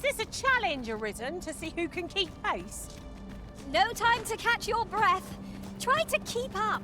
Speaker 12: this a challenge, Arisen, to see who can keep pace?
Speaker 1: No time to catch your breath. Try to keep up.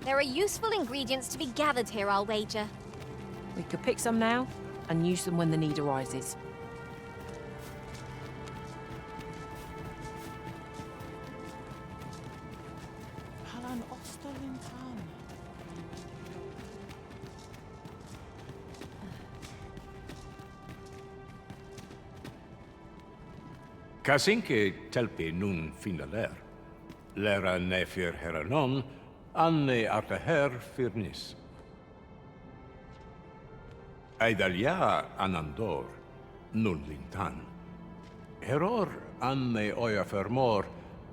Speaker 1: There are useful ingredients to be gathered here, I'll wager.
Speaker 12: We could pick some now and use them when the need arises.
Speaker 19: Casinque telpi nun finaler. Lera ne fir heranon, anne arta her firnis. Aidalia anandor, nun lintan. Heror anne oia fermor,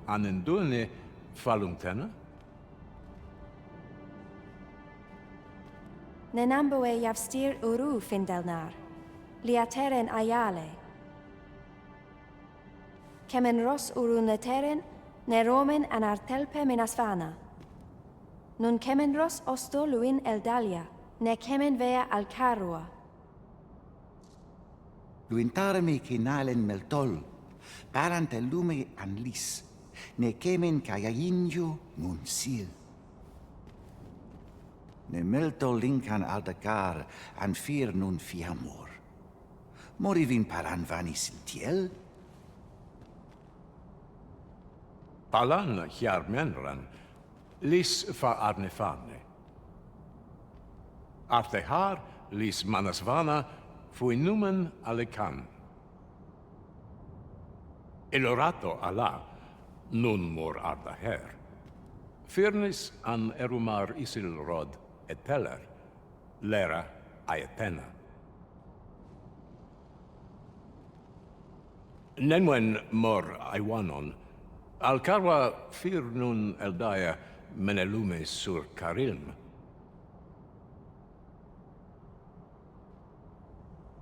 Speaker 19: anendune falumtena?
Speaker 18: Nenamboe javstir uru findelnar, liateren ayale. Kemen ros urun leteren, ne romen anartelpe minasvana. Nun kemen ros osto luin eldalia, ne kemen vea alcarua.
Speaker 3: Luintarme kinalen meltol, parante lume anlis, ne kemen kayayinju nun sil. Ne meltol linkan aldacar an fir nun fiamor. Morivin paran vanis tiel?
Speaker 19: Palan hier menran, lis fa arnefane. Artehar lis manasvana fui numen alecan. Elorato ala, nun mor arda her. Firnis an erumar isil rod eteller, lera aetena. Nenwen mor aiwanon, Alcarwa fir nun eldaya menelume sur carilm.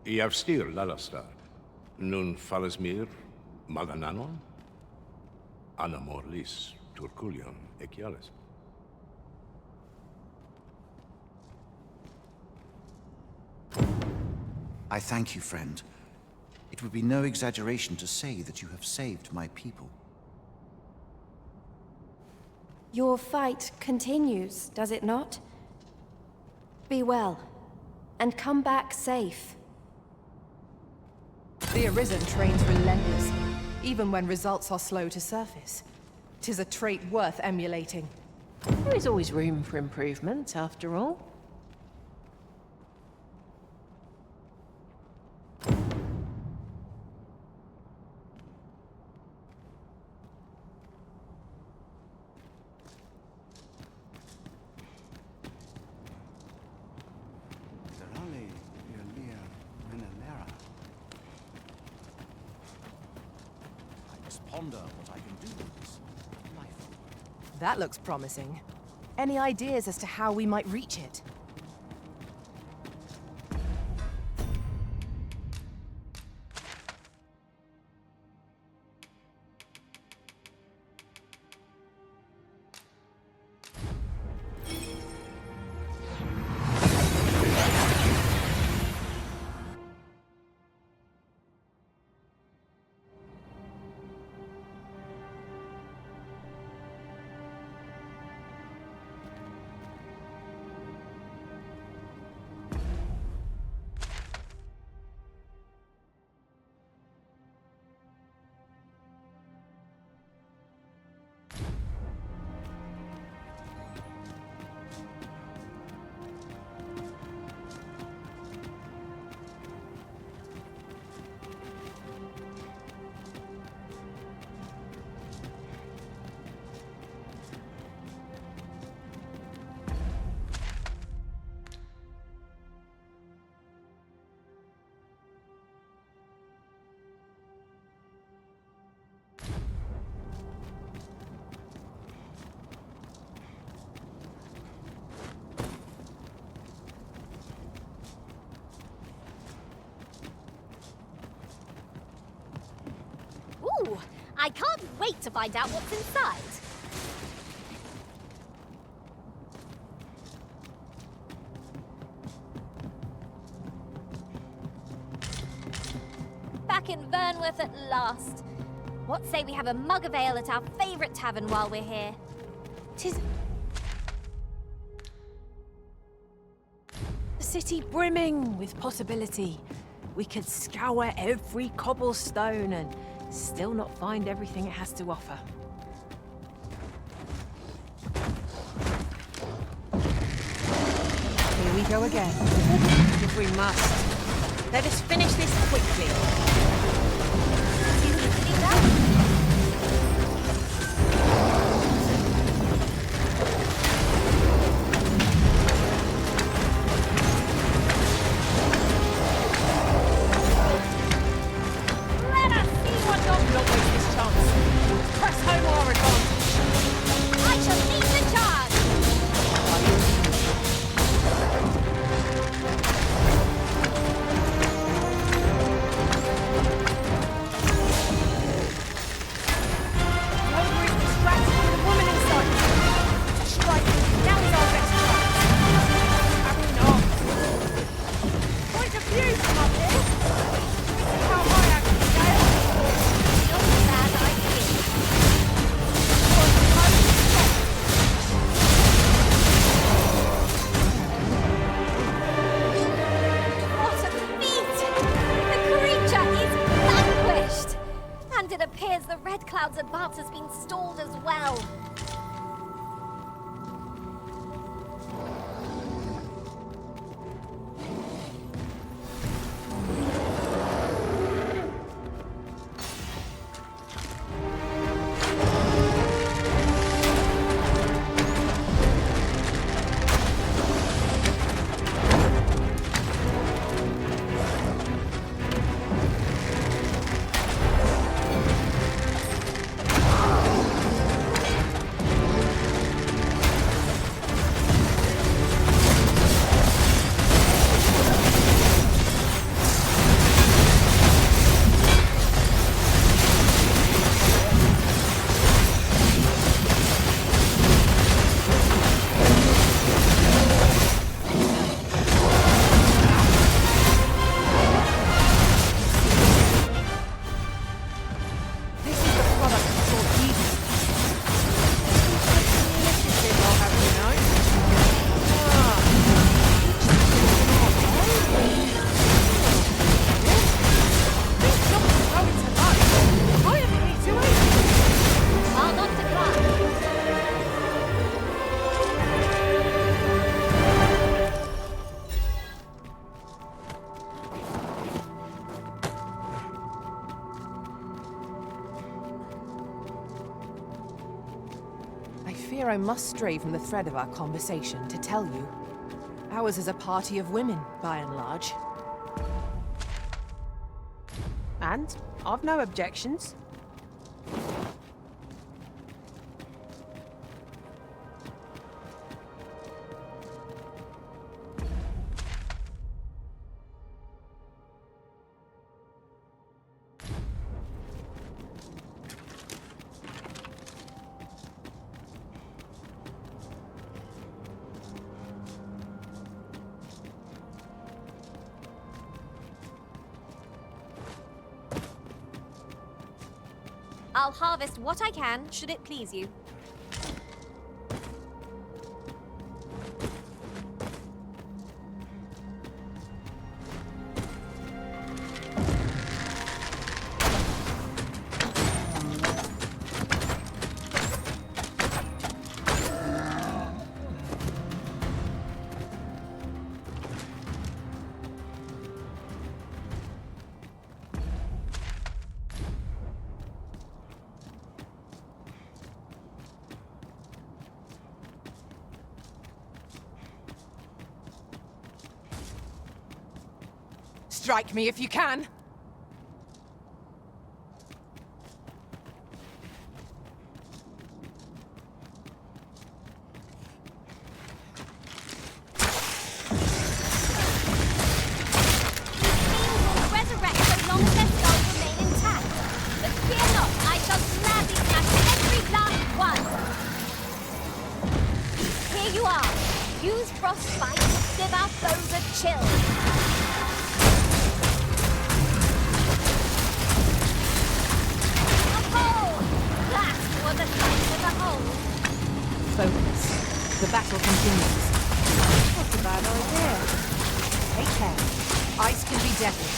Speaker 19: Iavstir lalastar, nun falasmir malananon, anamorlis turculion equiales.
Speaker 3: I thank you, friend. It would be no exaggeration to say that you have saved my people.
Speaker 18: Your fight continues, does it not? Be well, and come back safe.
Speaker 9: The Arisen trains relentlessly, even when results are slow to surface. 'Tis a trait worth emulating.
Speaker 12: There is always room for improvement, after all.
Speaker 3: Ponder what I can do with this life.
Speaker 9: That looks promising. Any ideas as to how we might reach it?
Speaker 1: Ooh, I can't wait to find out what's inside. Back in Vernworth at last. What say we have a mug of ale at our favourite tavern while we're here?
Speaker 12: 'Tis a city brimming with possibility. We could scour every cobblestone and still not find everything it has to offer.
Speaker 2: Here we go again. If we must. Let us finish this quickly.
Speaker 1: Cloud's advance has been stalled as well.
Speaker 9: I must stray from the thread of our conversation to tell you. Ours is a party of women, by and large.
Speaker 2: And I've no objections.
Speaker 1: I'll harvest what I can, should it please you.
Speaker 9: Strike me if you can! The battle continues. That's a bad idea. Take care. Ice can be deadly.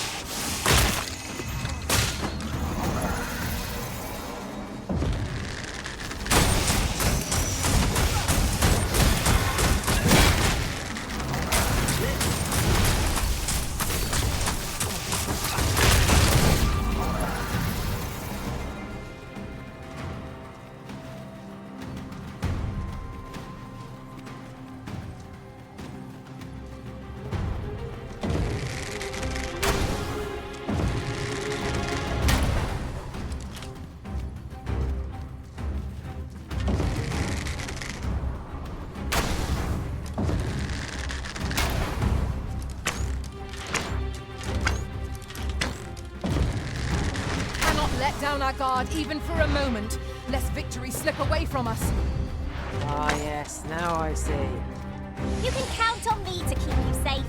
Speaker 9: Let down our guard even for a moment, lest victory slip away from us.
Speaker 12: Ah, yes, now I see.
Speaker 1: You can count on me to keep you safe.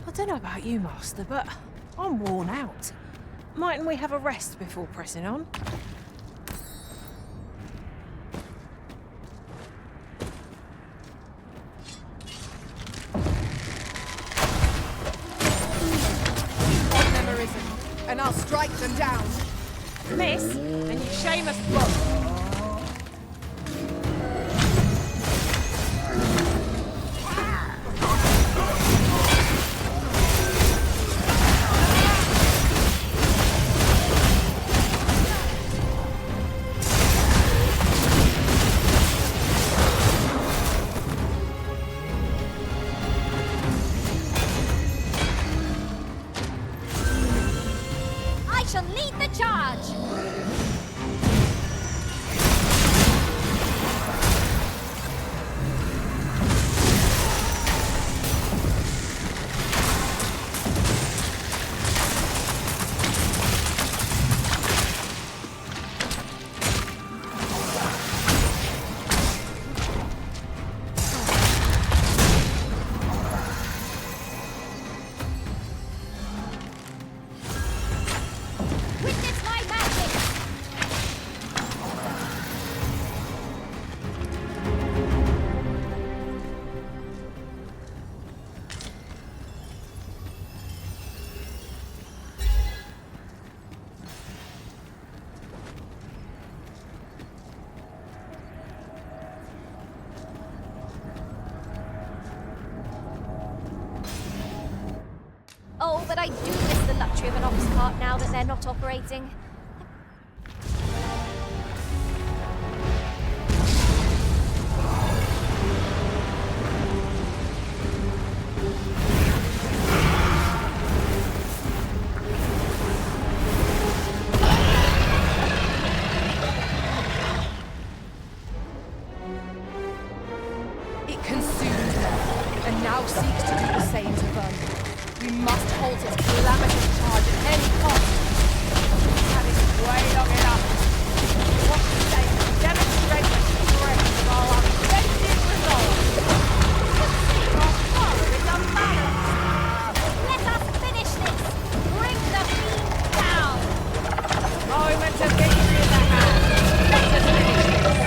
Speaker 12: I don't know about you, Master, but I'm worn out. Mightn't we have a rest before pressing on?
Speaker 9: On them arisen, and I'll strike them down.
Speaker 12: Miss, and you shame us both.
Speaker 1: but I do miss the luxury of an ox cart now that they're not operating.
Speaker 9: It consumed her, and now seeks to do the same to Vernworth. We must halt its calamitous charge at any cost. That is way long enough. What we say demonstrate the strength of our unbending resolve. Our power is unbalanced.
Speaker 1: Let us finish this! Bring the fiend down!
Speaker 2: Moment of victory in the hand. Let us finish this.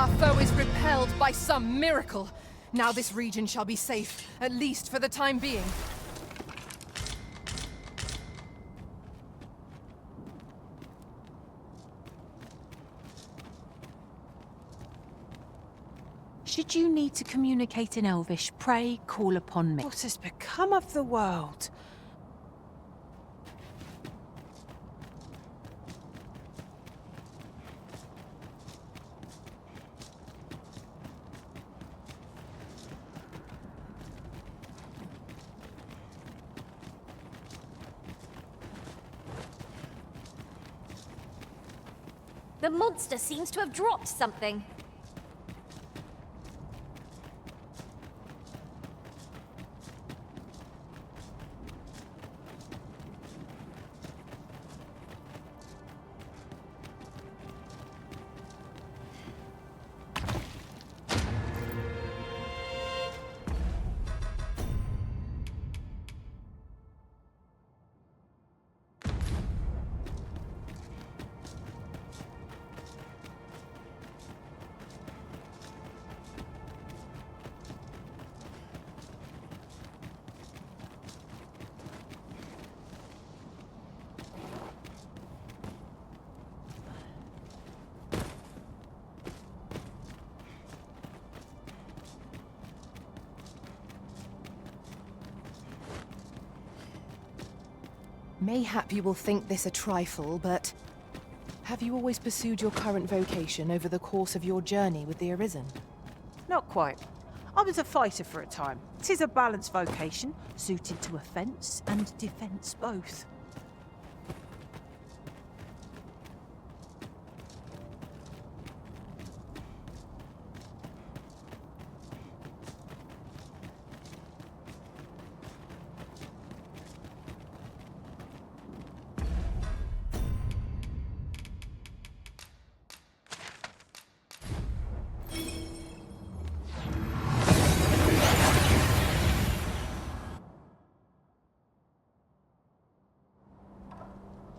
Speaker 9: Our foe is repelled by some miracle. Now this region shall be safe, at least for the time being.
Speaker 7: Should you need to communicate in Elvish, pray call upon me.
Speaker 12: What has become of the world?
Speaker 1: The monster seems to have dropped something.
Speaker 9: Mayhap you will think this a trifle, but... have you always pursued your current vocation over the course of your journey with the Arisen?
Speaker 12: Not quite. I was a fighter for a time. 'Tis a balanced vocation, suited to offence and defence both.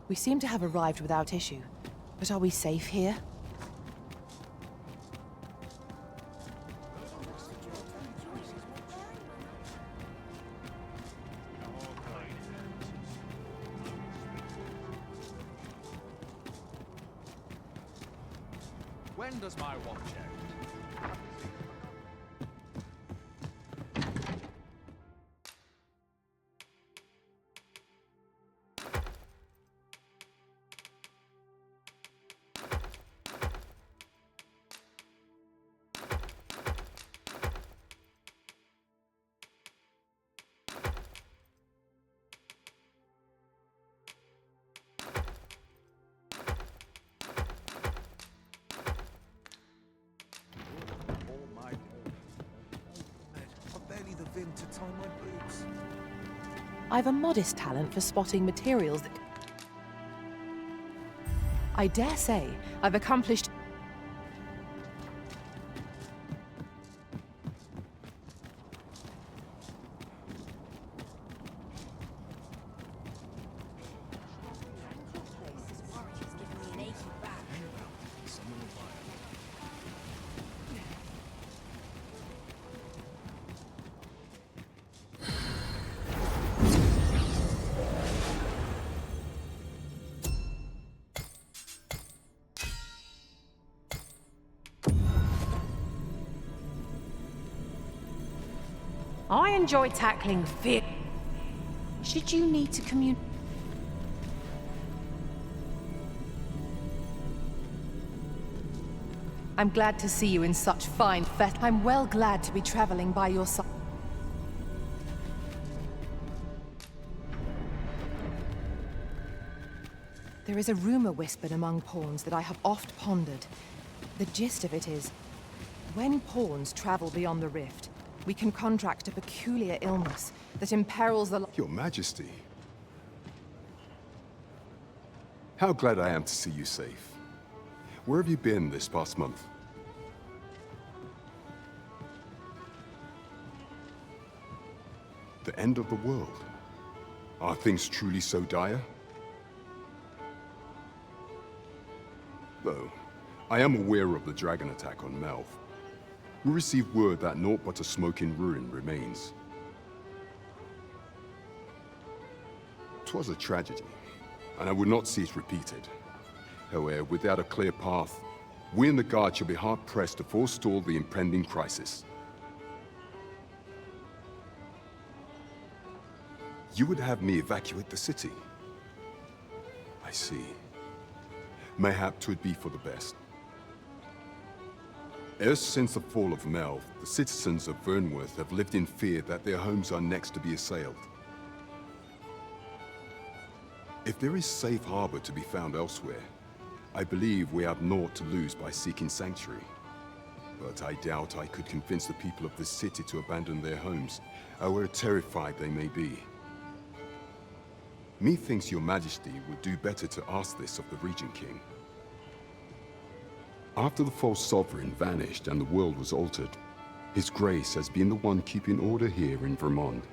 Speaker 9: We seem to have arrived without issue, but are we safe here?
Speaker 17: When does my watch end?
Speaker 11: To tie my boots.
Speaker 9: I've a modest talent for spotting materials that... I dare say I've accomplished...
Speaker 12: I enjoy tackling fear. Should you need to communicate...
Speaker 9: I'm glad to see you in such fine fet. I'm well glad to be traveling by your side. There is a rumor whispered among pawns that I have oft pondered. The gist of it is, when pawns travel beyond the rift, we can contract a peculiar illness that imperils the...
Speaker 20: Your Majesty. How glad I am to see you safe. Where have you been this past month? The end of the world? Are things truly so dire? Though, I am aware of the dragon attack on Melf. We received word that naught but a smoking ruin remains. 'Twas a tragedy, and I would not see it repeated. However, without a clear path, we in the Guard shall be hard-pressed to forestall the impending crisis. You would have me evacuate the city? I see. Mayhap 'twould be for the best. Ever since the fall of Melf, the citizens of Vernworth have lived in fear that their homes are next to be assailed. If there is safe harbor to be found elsewhere, I believe we have naught to lose by seeking sanctuary. But I doubt I could convince the people of this city to abandon their homes, however terrified they may be. Methinks your majesty would do better to ask this of the Regentkin. After the false sovereign vanished and the world was altered, His Grace has been the one keeping order here in Vermont.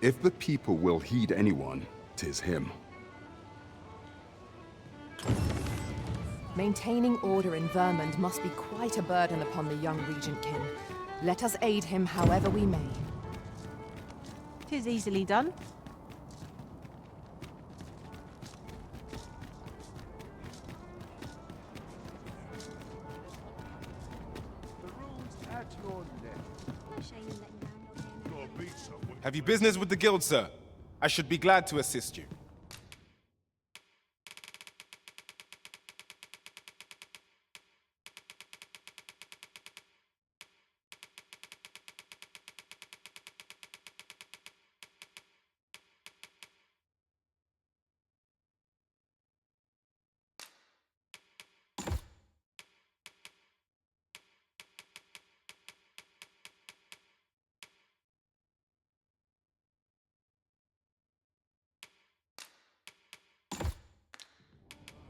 Speaker 20: If the people will heed anyone, 'tis him.
Speaker 9: Maintaining order in Vermont must be quite a burden upon the young Regentkin. Let us aid him however we may.
Speaker 2: 'Tis easily done.
Speaker 21: Have you business with the guild, sir? I should be glad to assist you.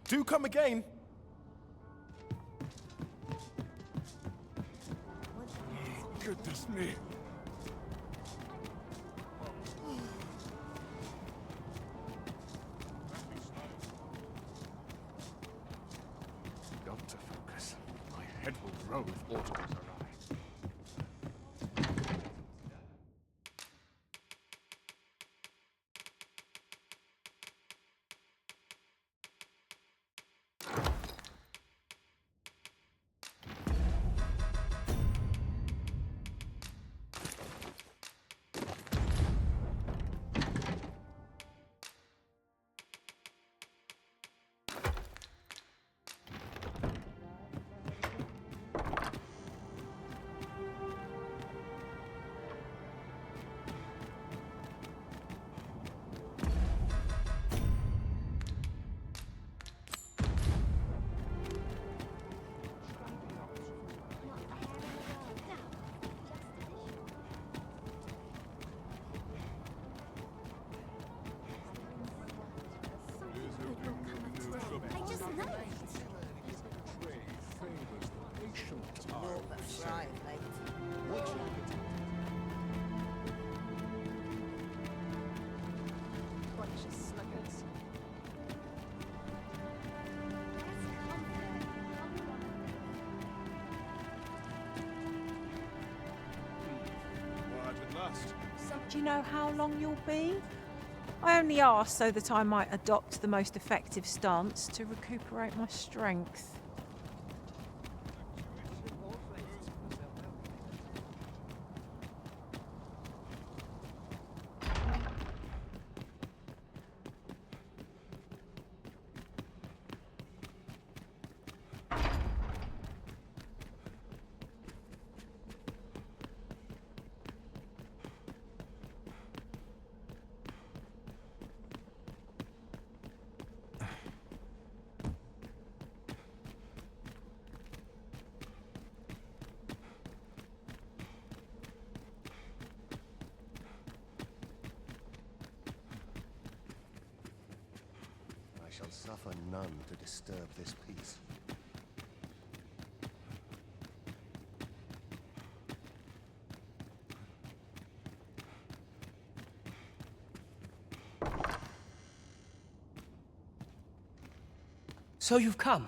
Speaker 21: Do come again.
Speaker 16: Goodness me.
Speaker 10: Got to focus. My head will roll if autumn arrives.
Speaker 2: Do you know how long you'll be? I only asked so that I might adopt the most effective stance to recuperate my strength.
Speaker 4: I shall suffer none to disturb this peace.
Speaker 5: So you've come.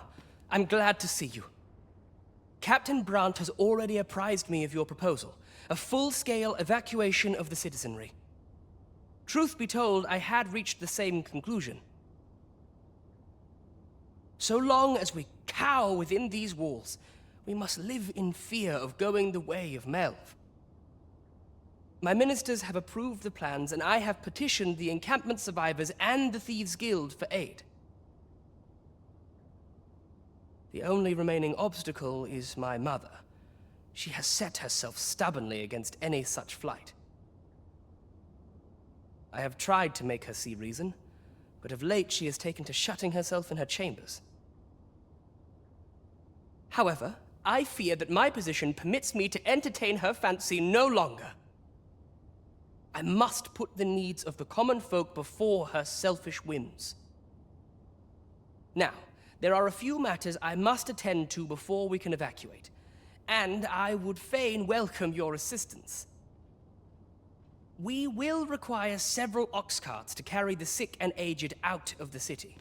Speaker 5: I'm glad to see you. Captain Brandt has already apprised me of your proposal, a full-scale evacuation of the citizenry. Truth be told, I had reached the same conclusion. So long as we cower within these walls, we must live in fear of going the way of Melv. My ministers have approved the plans, and I have petitioned the encampment survivors and the Thieves' Guild for aid. The only remaining obstacle is my mother. She has set herself stubbornly against any such flight. I have tried to make her see reason, but of late she has taken to shutting herself in her chambers. However, I fear that my position permits me to entertain her fancy no longer. I must put the needs of the common folk before her selfish whims. Now, there are a few matters I must attend to before we can evacuate, and I would fain welcome your assistance. We will require several ox carts to carry the sick and aged out of the city.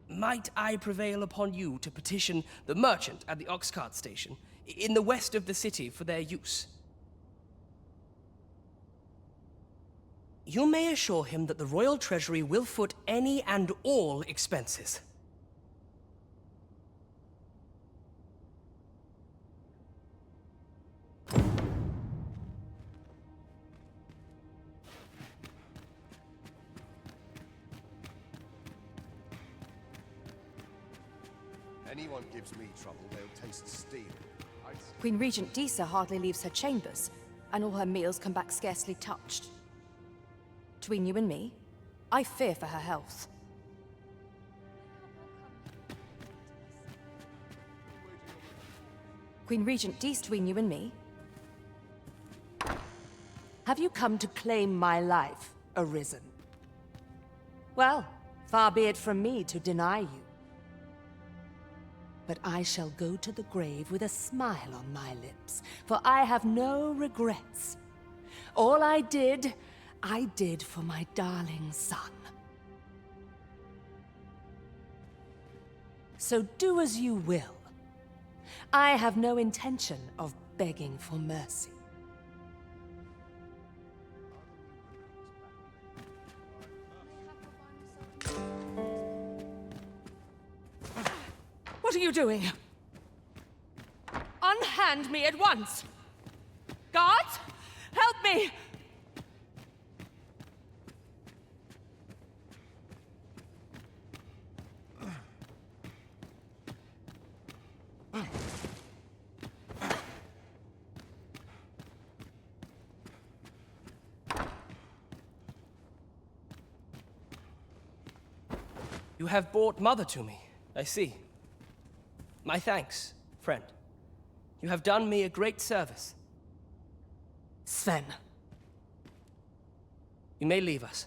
Speaker 5: Might I prevail upon you to petition the merchant at the ox cart station in the west of the city for their use? You may assure him that the royal treasury will foot any and all expenses.
Speaker 4: Anyone gives me trouble, they'll taste steel.
Speaker 22: Queen Regent Disa hardly leaves her chambers, and all her meals come back scarcely touched. Between you and me, I fear for her health. Queen Regent Disa, between you and me.
Speaker 12: Have you come to claim my life, Arisen? Well, far be it from me to deny you. But I shall go to the grave with a smile on my lips, for I have no regrets. All I did for my darling son. So do as you will. I have no intention of begging for mercy.
Speaker 2: What are you doing? Unhand me at once! Guards, help me!
Speaker 5: You have brought Mother to me, I see. My thanks, friend. You have done me a great service.
Speaker 12: Sven.
Speaker 5: You may leave us.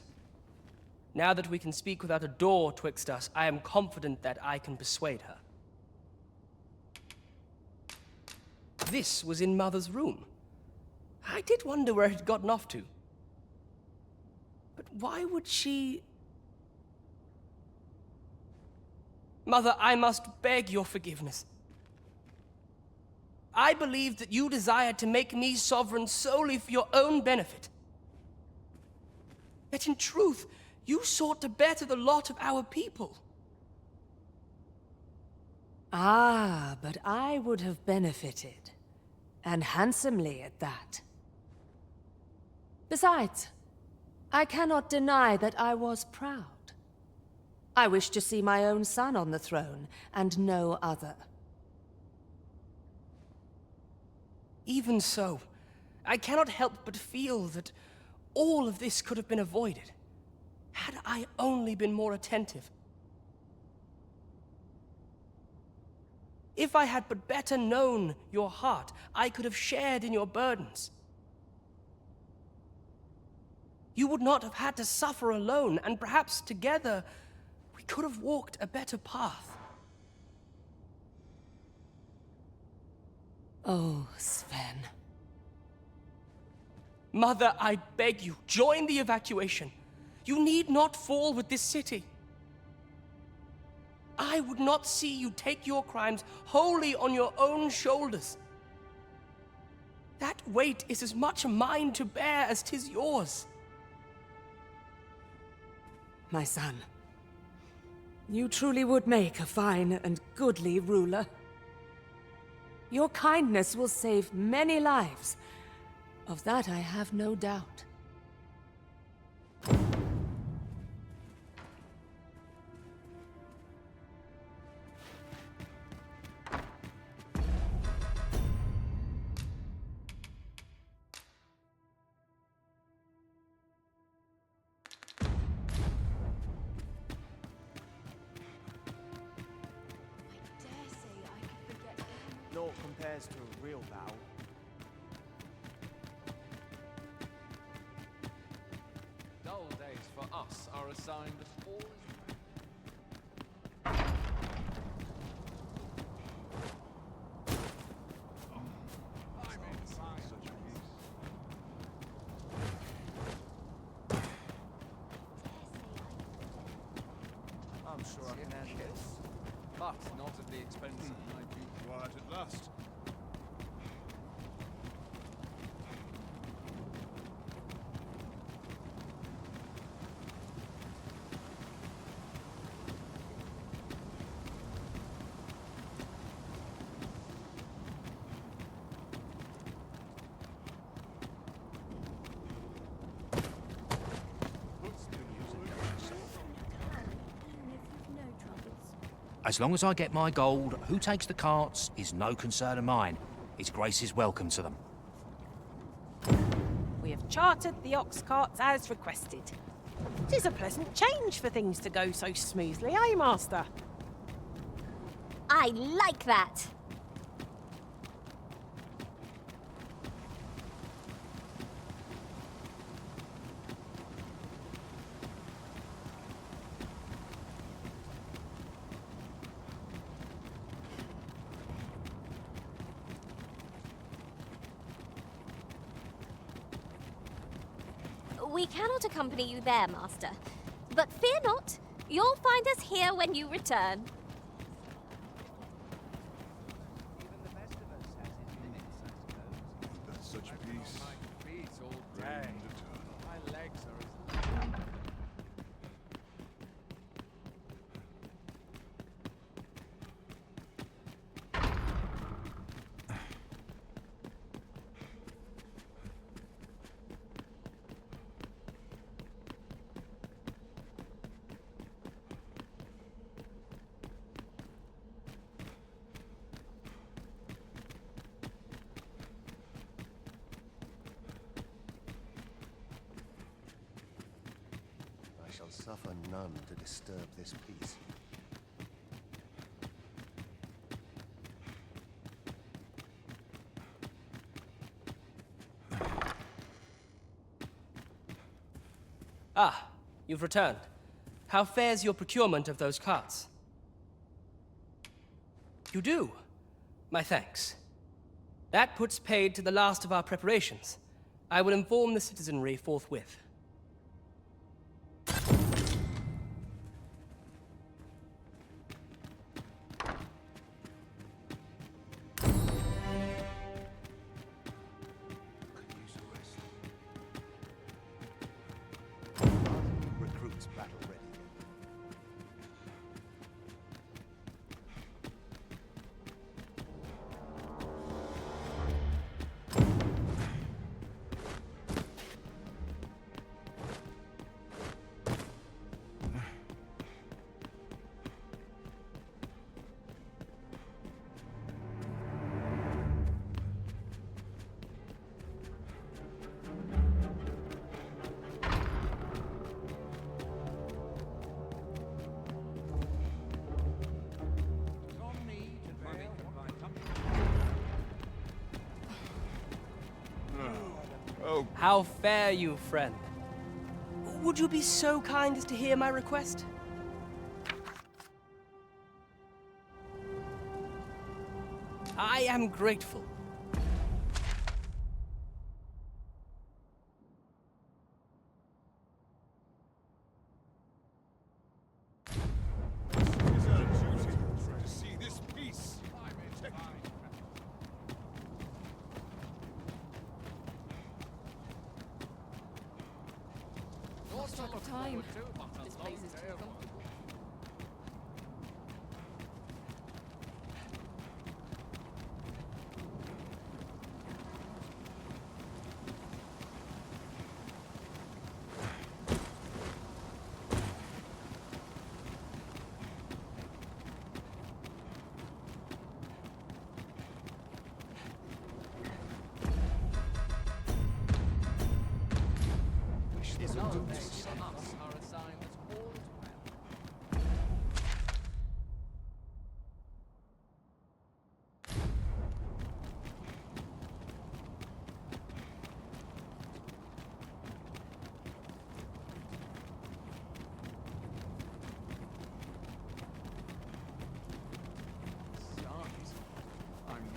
Speaker 5: Now that we can speak without a door twixt us, I am confident that I can persuade her. This was in Mother's room. I did wonder where it had gotten off to. But why would she... Mother, I must beg your forgiveness. I believed that you desired to make me sovereign solely for your own benefit. Yet in truth, you sought to better the lot of our people.
Speaker 12: Ah, but I would have benefited. And handsomely at that. Besides, I cannot deny that I was proud. I wished to see my own son on the throne, and no other.
Speaker 5: Even so, I cannot help but feel that all of this could have been avoided, had I only been more attentive. If I had but better known your heart, I could have shared in your burdens. You would not have had to suffer alone, and perhaps together we could have walked a better path.
Speaker 12: Oh, Sven.
Speaker 5: Mother, I beg you, join the evacuation. You need not fall with this city. I would not see you take your crimes wholly on your own shoulders. That weight is as much mine to bear as 'tis yours.
Speaker 12: My son, you truly would make a fine and goodly ruler. Your kindness will save many lives. Of that I have no doubt.
Speaker 17: Naught compares to a real battle.
Speaker 6: Dull days for us are a sign that all is
Speaker 17: I'm sure I can handle this.
Speaker 6: but not at the expense of my beauty.
Speaker 16: Quiet at last.
Speaker 13: As long as I get my gold, who takes the carts is no concern of mine. His Grace is welcome to them.
Speaker 2: We have chartered the ox carts as requested. 'Tis a pleasant change for things to go so smoothly, eh, Master?
Speaker 1: I like that. We cannot accompany you there, Master. But fear not, you'll find us here when you return.
Speaker 16: That's such peace.
Speaker 6: Beats all
Speaker 16: Reign
Speaker 6: day.
Speaker 16: eternal.
Speaker 6: My legs are as
Speaker 4: I shall suffer none to disturb this peace.
Speaker 5: Ah, you've returned. How fares your procurement of those carts? You do? My thanks. That puts paid to the last of our preparations. I will inform the citizenry forthwith.
Speaker 4: Recruits battle ready.
Speaker 5: How fare you, friend? Would you be so kind as to hear my request? I am grateful.
Speaker 9: just not the time. This place is too comfortable.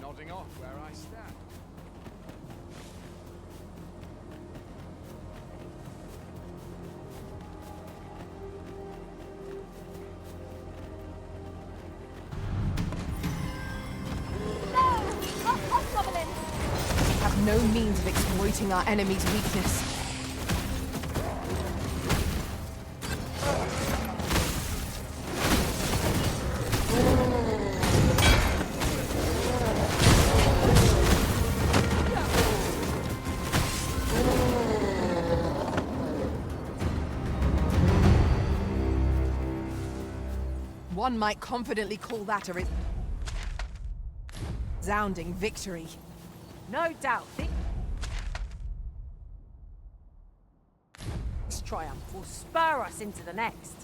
Speaker 6: Nodding off where I stand.
Speaker 9: We have no means of exploiting our enemy's weakness. One might confidently call that a resounding victory.
Speaker 2: No doubt. This triumph will spur us into the next.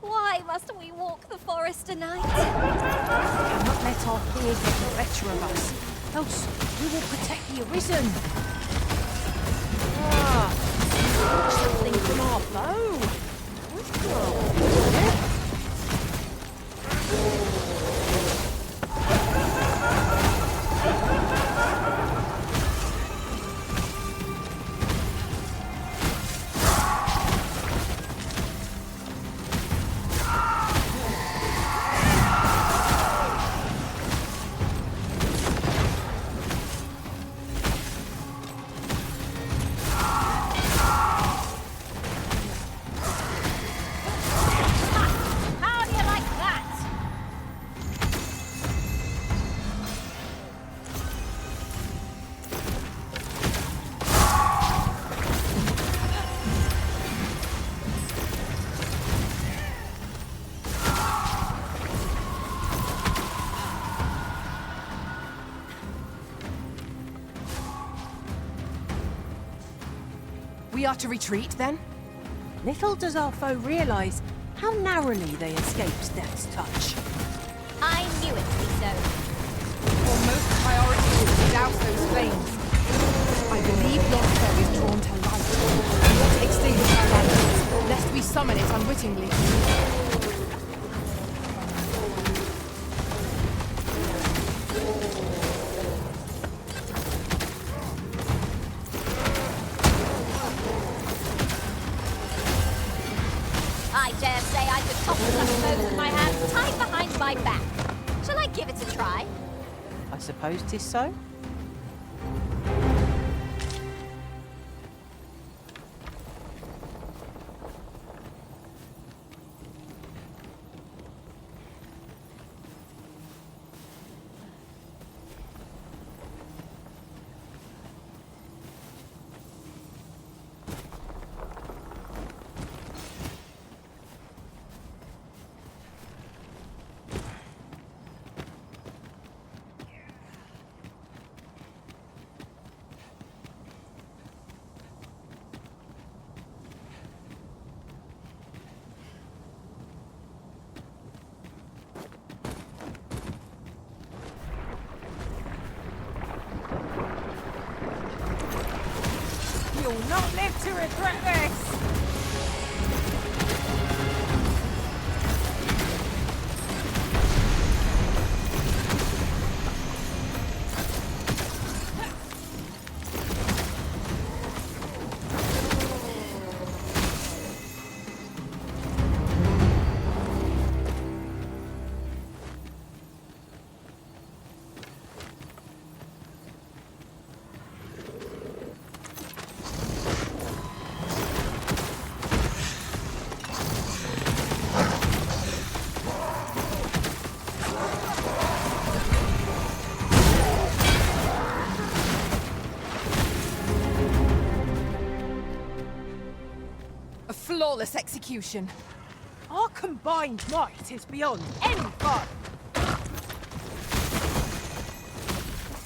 Speaker 1: Why must we walk the forest tonight?
Speaker 2: We cannot let our fear get the better of us, else we will protect the Arisen. Something from our bow.
Speaker 9: We are to retreat, then?
Speaker 2: Little does our foe realise how narrowly they escaped death's touch.
Speaker 1: I knew it to be so.
Speaker 9: Your most priority is to douse those flames. I believe your foe is drawn to light. We want to extinguish our lanterns, lest we summon it unwittingly.
Speaker 1: I dare say I could topple such foes with my hands tied behind my back. Shall I give it a try?
Speaker 2: I suppose 'tis so. will not live to regret this!
Speaker 9: Flawless execution.
Speaker 2: Our combined might is beyond any fight.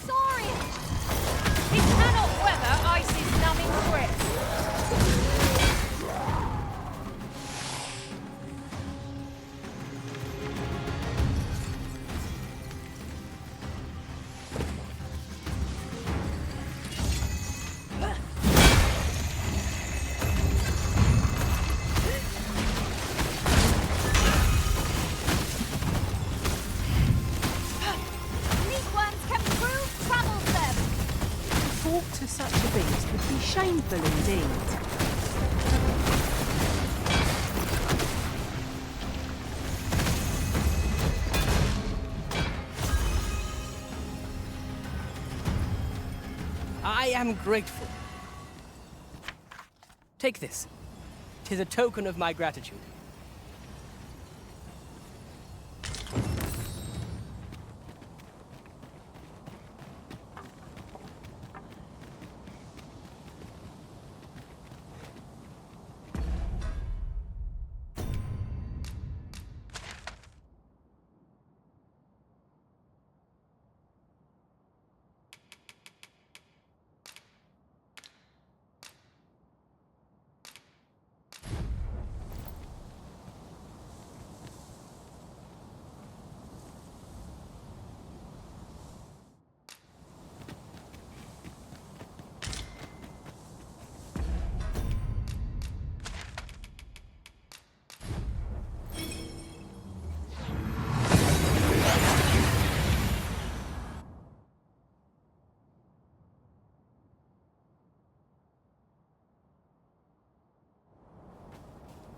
Speaker 1: Sorry!
Speaker 2: He cannot weather Ice's numbing grip. To such a beast would be shameful indeed.
Speaker 5: I am grateful. Take this. 'Tis a token of my gratitude.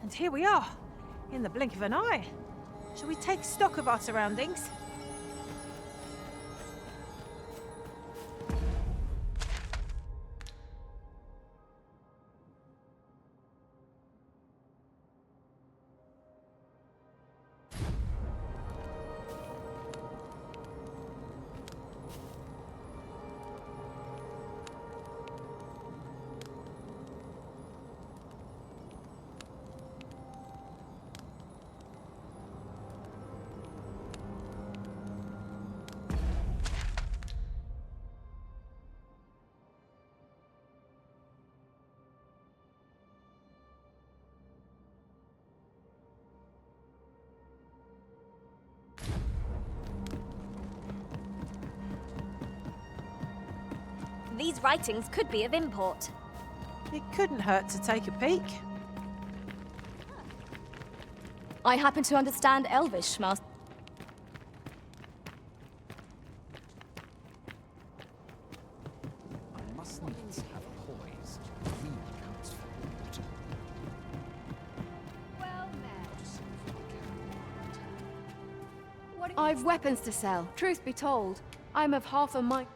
Speaker 2: And here we are, in the blink of an eye. Shall we take stock of our surroundings?
Speaker 1: These writings could be of import.
Speaker 2: It couldn't hurt to take a peek.
Speaker 22: I happen to understand Elvish, Master.
Speaker 17: I must needs have poise. He comes forward.
Speaker 22: Well, I've weapons to sell. Truth be told, I'm of half a mind.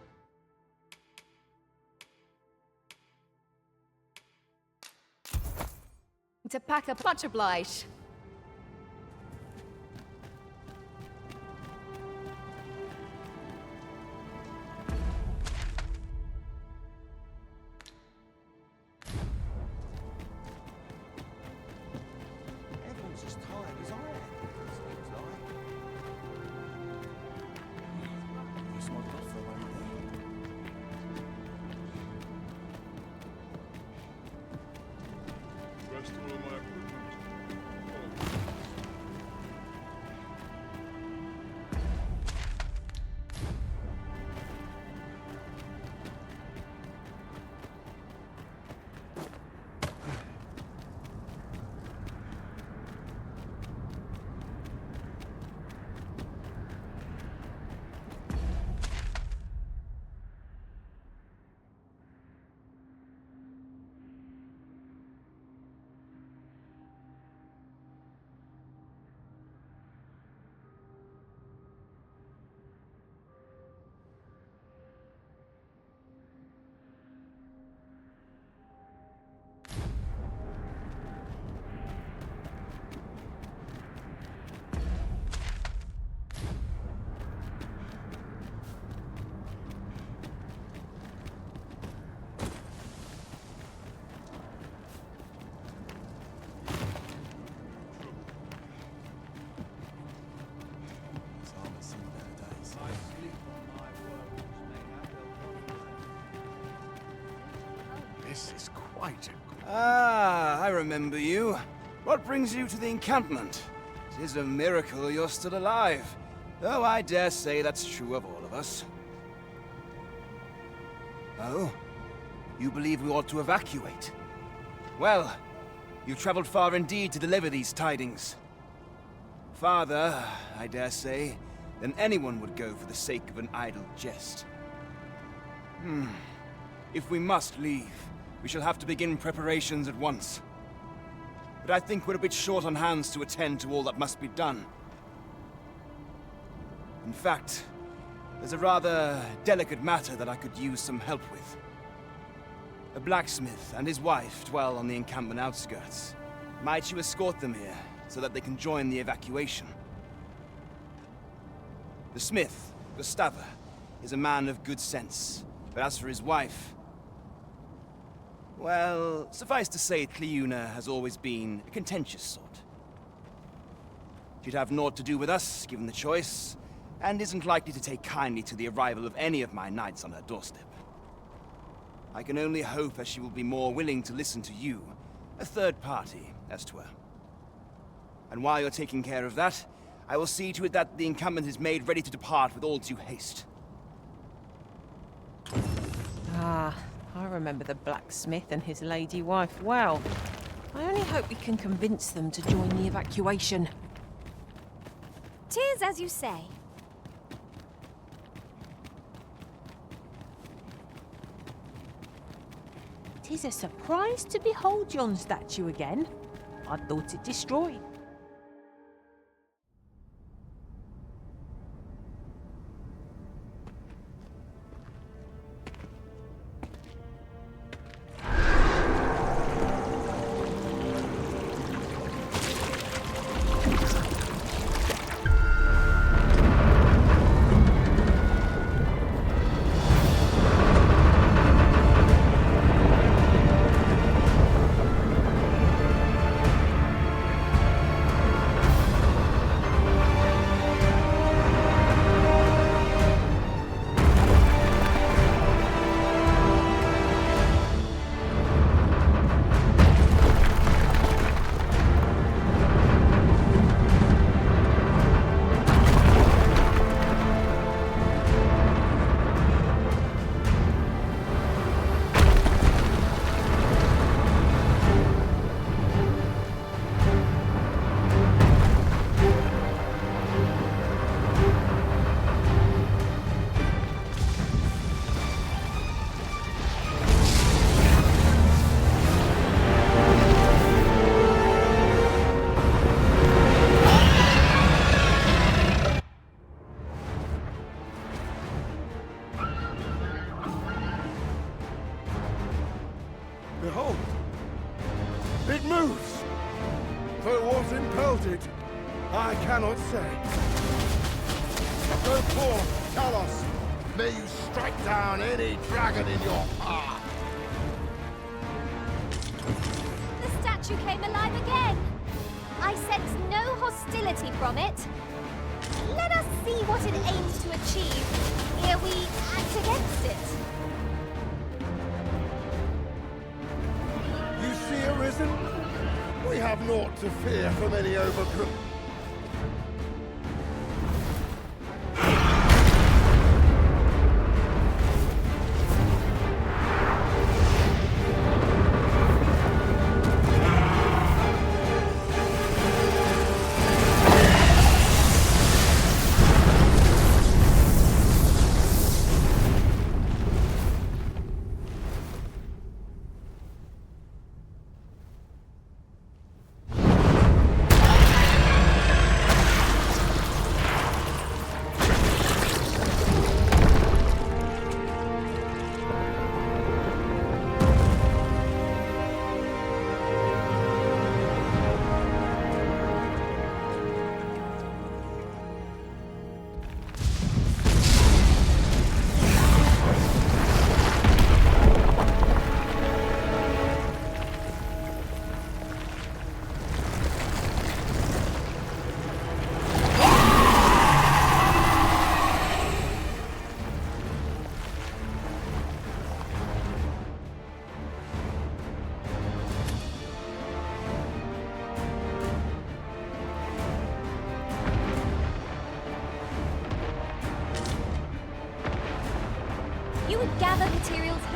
Speaker 22: To pack up, much obliged.
Speaker 17: Everyone's as tired as I am, seems like. That's my God for a moment there.
Speaker 16: Rest all my equipment.
Speaker 10: This is quite a...
Speaker 14: Ah, I remember you. What brings you to the encampment? It is a miracle you're still alive. Though I dare say that's true of all of us. Oh? You believe we ought to evacuate? Well, you've traveled far indeed to deliver these tidings. Farther, I dare say, than anyone would go for the sake of an idle jest. If we must leave, we shall have to begin preparations at once. But I think we're a bit short on hands to attend to all that must be done. In fact, there's a rather delicate matter that I could use some help with. A blacksmith and his wife dwell on the encampment outskirts. Might you escort them here, so that they can join the evacuation? The smith, Gustava, is a man of good sense, but as for his wife... well, suffice to say, Cleuna has always been a contentious sort. She'd have naught to do with us, given the choice, and isn't likely to take kindly to the arrival of any of my knights on her doorstep. I can only hope that she will be more willing to listen to you, a third party, as 'twere. And while you're taking care of that, I will see to it that the encampment is made ready to depart with all due haste.
Speaker 2: Ah, I remember the blacksmith and his lady wife well. I only hope we can convince them to join the evacuation.
Speaker 1: 'Tis as you say.
Speaker 2: Tis a surprise to behold yon statue again. I thought it destroyed.
Speaker 16: Behold! It moves! Though what impelled it, I cannot say. Go forth, Talos! May you strike down any dragon in your path!
Speaker 1: The statue came alive again! I sense no hostility from it. Let us see what it aims to achieve, ere we act against it.
Speaker 16: You see, Arisen? We have naught to fear from any overgrown.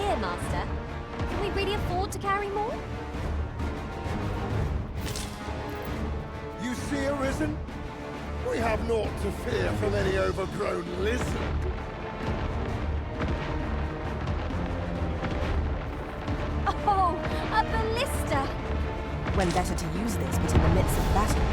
Speaker 1: here, Master. Can we really afford to carry more?
Speaker 16: You see, Arisen? We have naught to fear from any overgrown lizard.
Speaker 1: Oh, a ballista!
Speaker 22: When better to use this but in the midst of battle.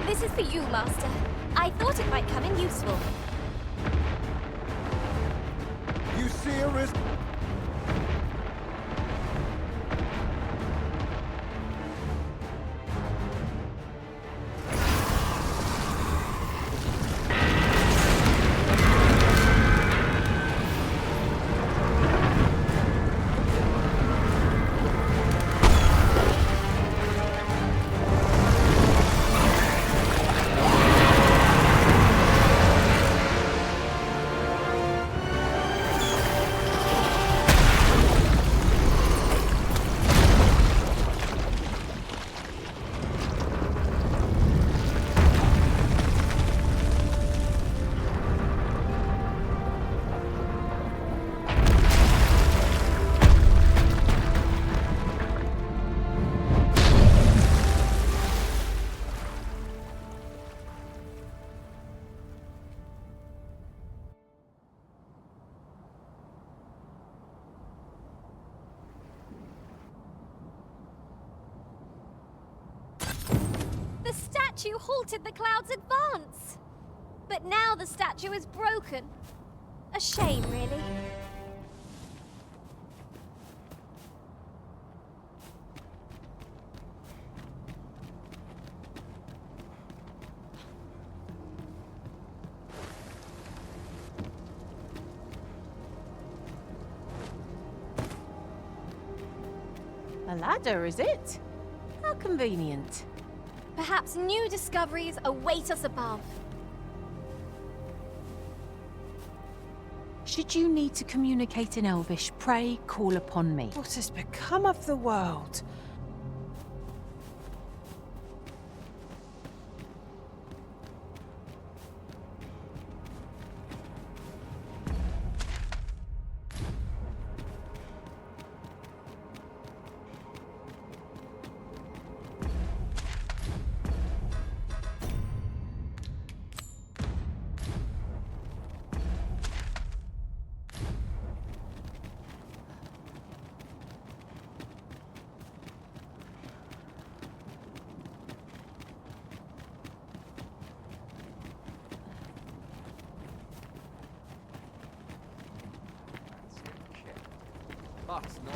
Speaker 1: This is for you, Master. I thought it might come in useful.
Speaker 16: You see, Arisen?
Speaker 1: The statue halted the cloud's advance. But now the statue is broken. A shame, really.
Speaker 2: A ladder, is it? How convenient.
Speaker 1: Perhaps new discoveries await us above.
Speaker 7: Should you need to communicate in Elvish, pray call upon me.
Speaker 2: What has become of the world?
Speaker 6: That's not.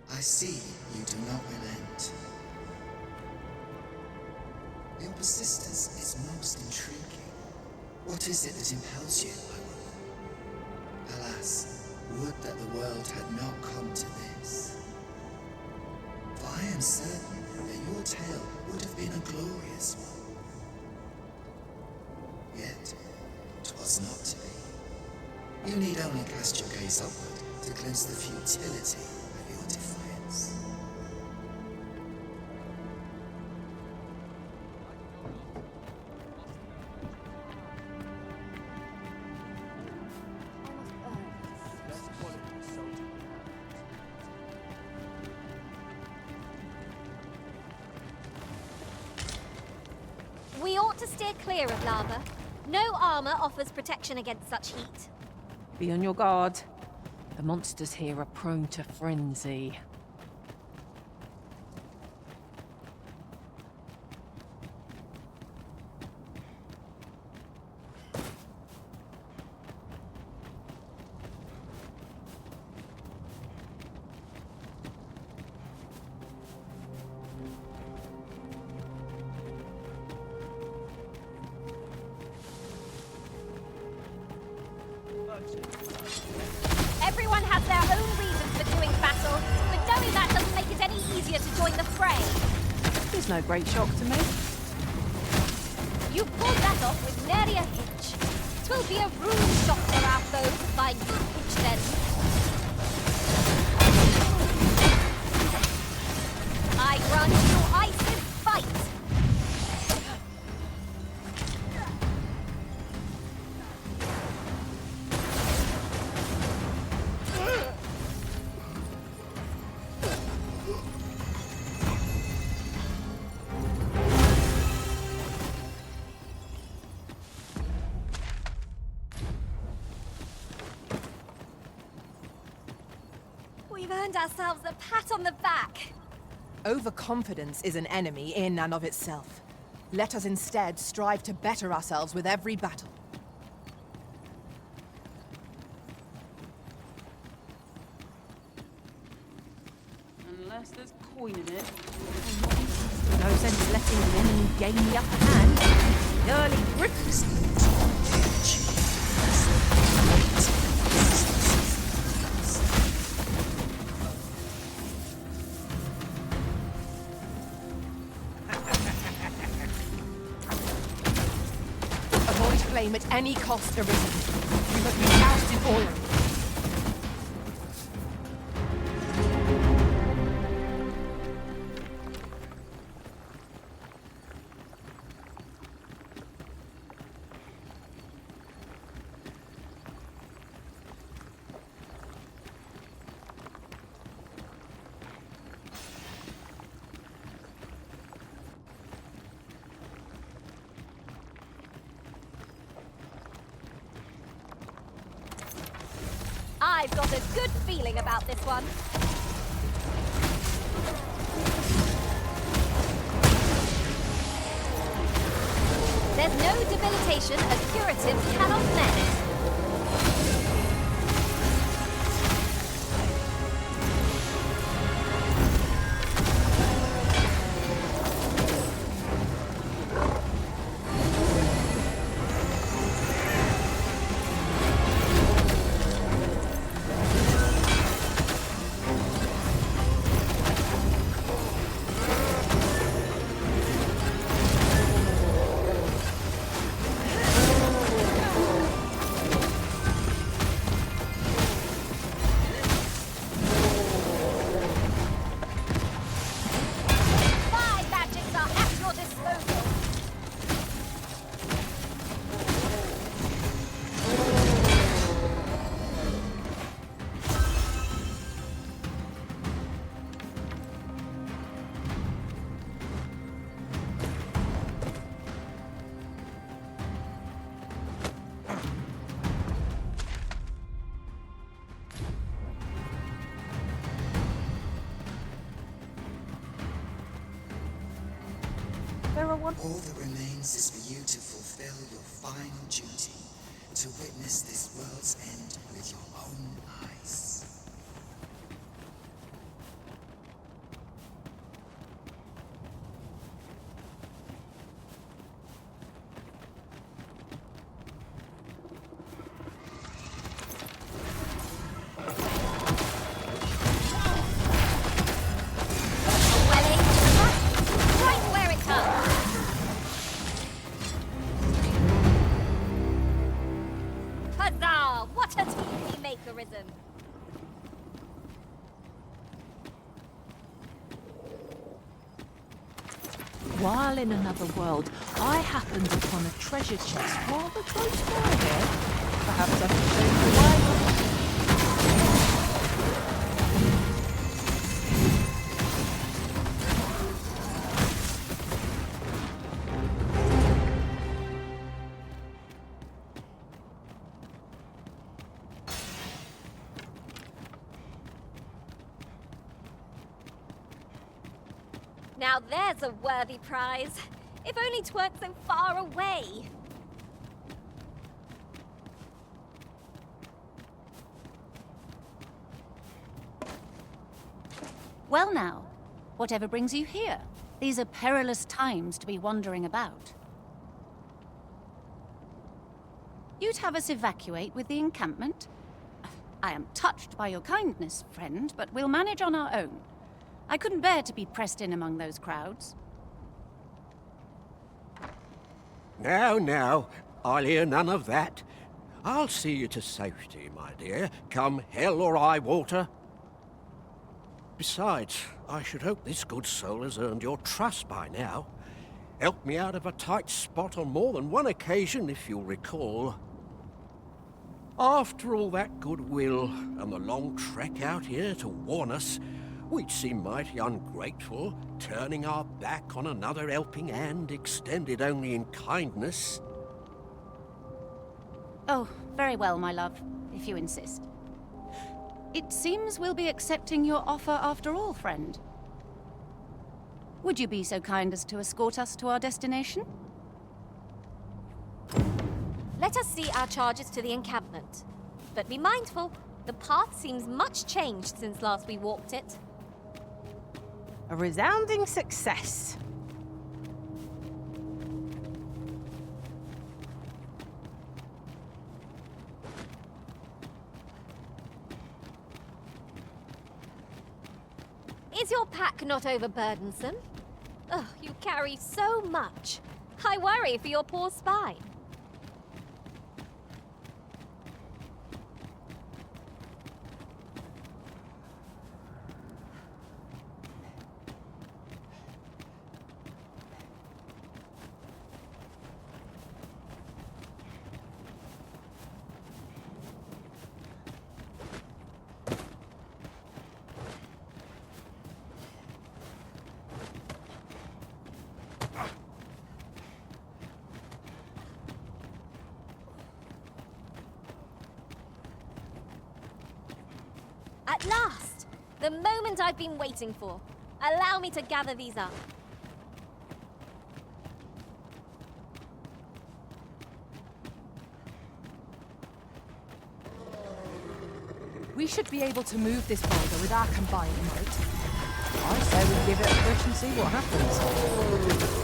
Speaker 8: I see you do not relent. Your persistence is most intriguing. What is it that impels you, my woman? Alas, would that the world had not come to this. For I am certain that your tale would have been a glorious one. Yet, 'twas not to be. You need only cast your gaze upward to glimpse the futility of your defiance.
Speaker 1: got to steer clear of lava. No armor offers protection against such heat.
Speaker 2: Be on your guard. The monsters here are prone to frenzy.
Speaker 1: Everyone has their own reasons for doing battle, but knowing that doesn't make it any easier to join the fray.
Speaker 2: There's no great shock to me.
Speaker 1: You pulled that off with nary a hitch. 'Twill be a rude shock for our foes to find you pitch then. I grant you ice fight. We've earned ourselves a pat on the back.
Speaker 9: Overconfidence is an enemy in and of itself. Let us instead strive to better ourselves with every battle.
Speaker 2: Unless there's coin in it. No sense letting the enemy gain the upper hand. The early grips.
Speaker 9: Avoid flame at any cost, Arisen. You must be doused in oil.
Speaker 1: I've got a good feeling about this one. There's no debilitation a curative cannot mend.
Speaker 8: All that remains is for you to fulfill your final duty, to witness this world's end with your own eyes.
Speaker 2: While in another world, I happened upon a treasure chest rather close by here. Perhaps I should show you the way.
Speaker 1: Now there's a worthy prize. If only 'tweren't so far away.
Speaker 15: Well now, whatever brings you here? These are perilous times to be wandering about. You'd have us evacuate with the encampment? I am touched by your kindness, friend, but we'll manage on our own. I couldn't bear to be pressed in among those crowds.
Speaker 19: Now, I'll hear none of that. I'll see you to safety, my dear, come hell or high water. Besides, I should hope this good soul has earned your trust by now. Helped me out of a tight spot on more than one occasion, if you'll recall. After all that goodwill and the long trek out here to warn us, we'd seem mighty ungrateful, turning our back on another helping hand extended only in kindness.
Speaker 15: Oh, very well, my love, if you insist. It seems we'll be accepting your offer after all, friend. Would you be so kind as to escort us to our destination?
Speaker 1: Let us see our charges to the encampment. But be mindful, the path seems much changed since last we walked it.
Speaker 2: A resounding success.
Speaker 1: Is your pack not overburdensome? Oh, you carry so much. I worry for your poor spine. At last! The moment I've been waiting for. Allow me to gather these up.
Speaker 9: We should be able to move this boulder with our combined might.
Speaker 2: I say we give it a push and see what happens.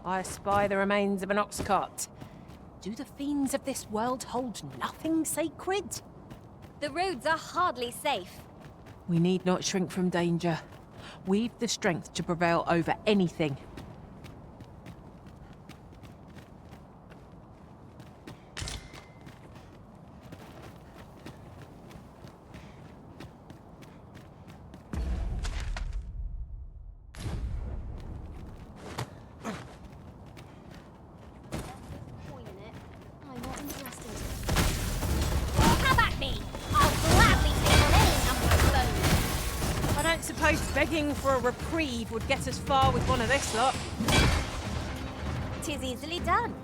Speaker 2: I spy the remains of an ox cart. Do the fiends of this world hold nothing sacred?
Speaker 1: The roads are hardly safe.
Speaker 2: We need not shrink from danger. We've the strength to prevail over anything. Begging for a reprieve would get us far with one of this lot.
Speaker 1: 'Tis easily done.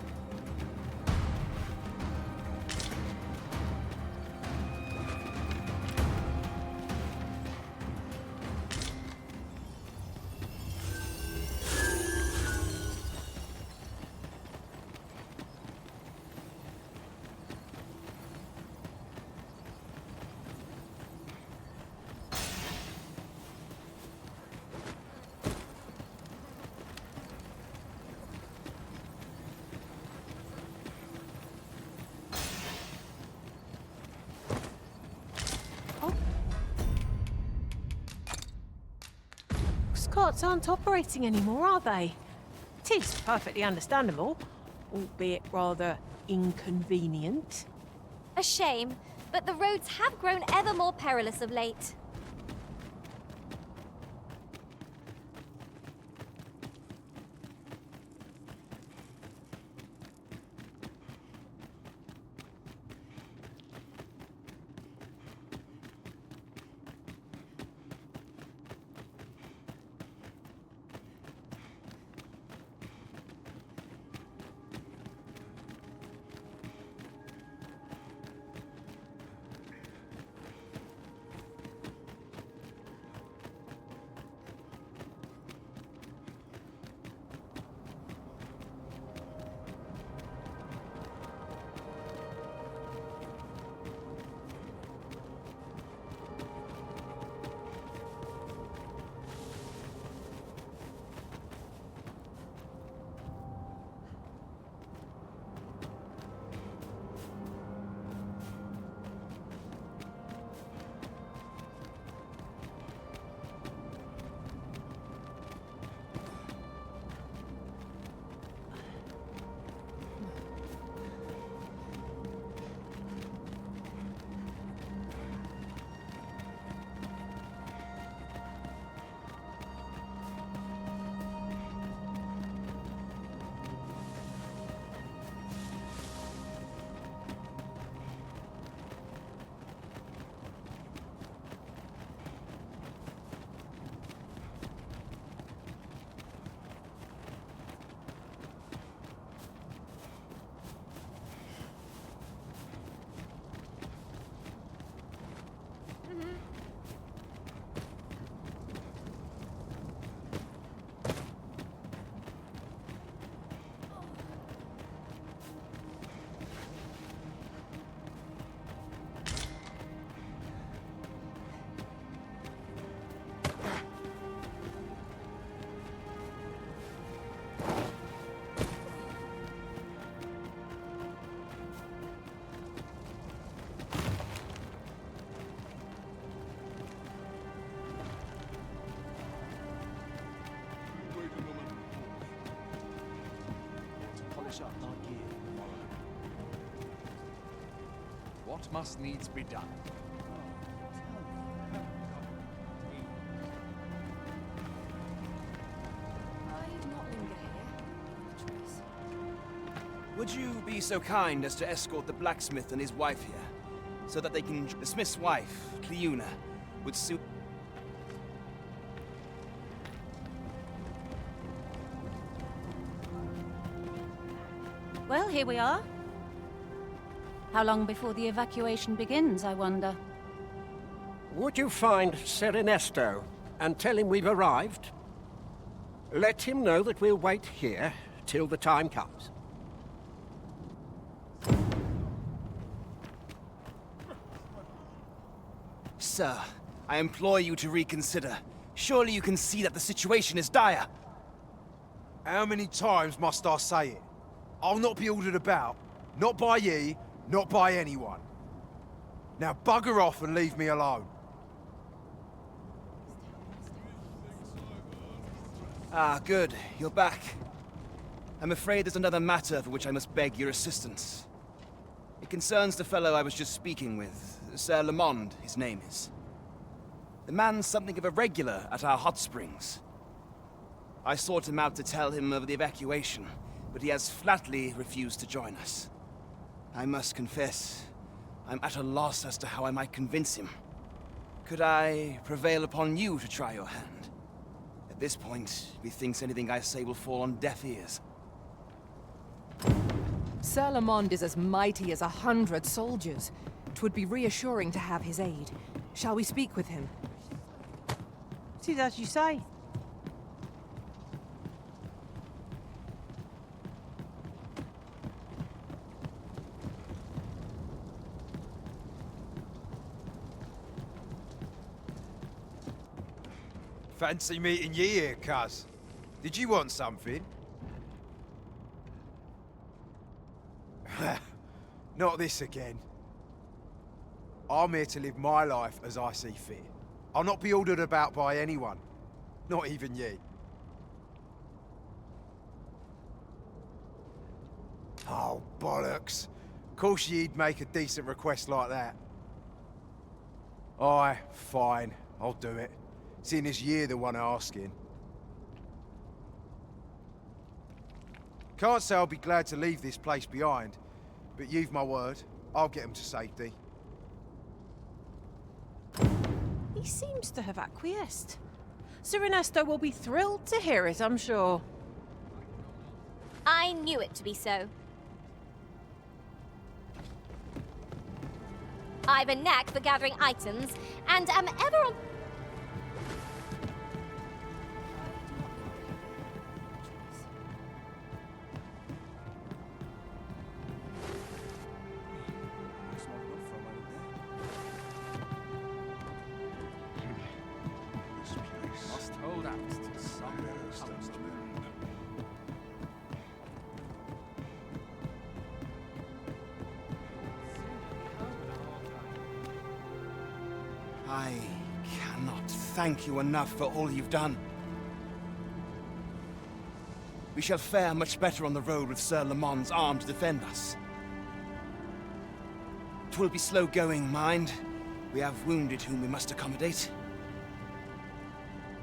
Speaker 2: Carts aren't operating anymore, are they? It is perfectly understandable, albeit rather inconvenient.
Speaker 1: A shame, but the roads have grown ever more perilous of late.
Speaker 17: polish up my gear for the morrow.
Speaker 6: What must needs be done?
Speaker 22: I'd not linger here. Trace.
Speaker 10: Would you be so kind as to escort the blacksmith and his wife here, so that they can... The smith's wife, Cleuna, would suit...
Speaker 15: Well, here we are. How long before the evacuation begins, I wonder?
Speaker 19: Would you find Sir Ernesto and tell him we've arrived? Let him know that we'll wait here till the time comes.
Speaker 10: Sir, I implore you to reconsider. Surely you can see that the situation is dire.
Speaker 3: How many times must I say it? I'll not be ordered about. Not by ye, not by anyone. Now bugger off and leave me alone.
Speaker 10: Ah, good. You're back. I'm afraid there's another matter for which I must beg your assistance. It concerns the fellow I was just speaking with. Sir Lamond, his name is. The man's something of a regular at our hot springs. I sought him out to tell him of the evacuation, but he has flatly refused to join us. I must confess, I'm at a loss as to how I might convince him. Could I prevail upon you to try your hand? At this point, methinks anything I say will fall on deaf ears.
Speaker 22: Sir Lamond is as mighty as 100 soldiers. 'Twould be reassuring to have his aid. Shall we speak with him?
Speaker 2: It is as you say.
Speaker 3: Fancy meeting ye here, cuz. Did you want something? Not this again. I'm here to live my life as I see fit. I'll not be ordered about by anyone. Not even ye. Oh, bollocks. Course ye'd make a decent request like that. Aye, fine. I'll do it. Seeing as ye're the one asking. Can't say I'll be glad to leave this place behind, but you've my word. I'll get them to safety.
Speaker 2: He seems to have acquiesced. Sir Ernesto will be thrilled to hear it, I'm sure.
Speaker 1: I knew it to be so. I've a knack for gathering items, and am ever on...
Speaker 6: Must hold out till someone comes to me.
Speaker 10: I cannot thank you enough for all you've done. We shall fare much better on the road with Sir Lamond's arm to defend us. 'Twill be slow going, mind. We have wounded whom we must accommodate.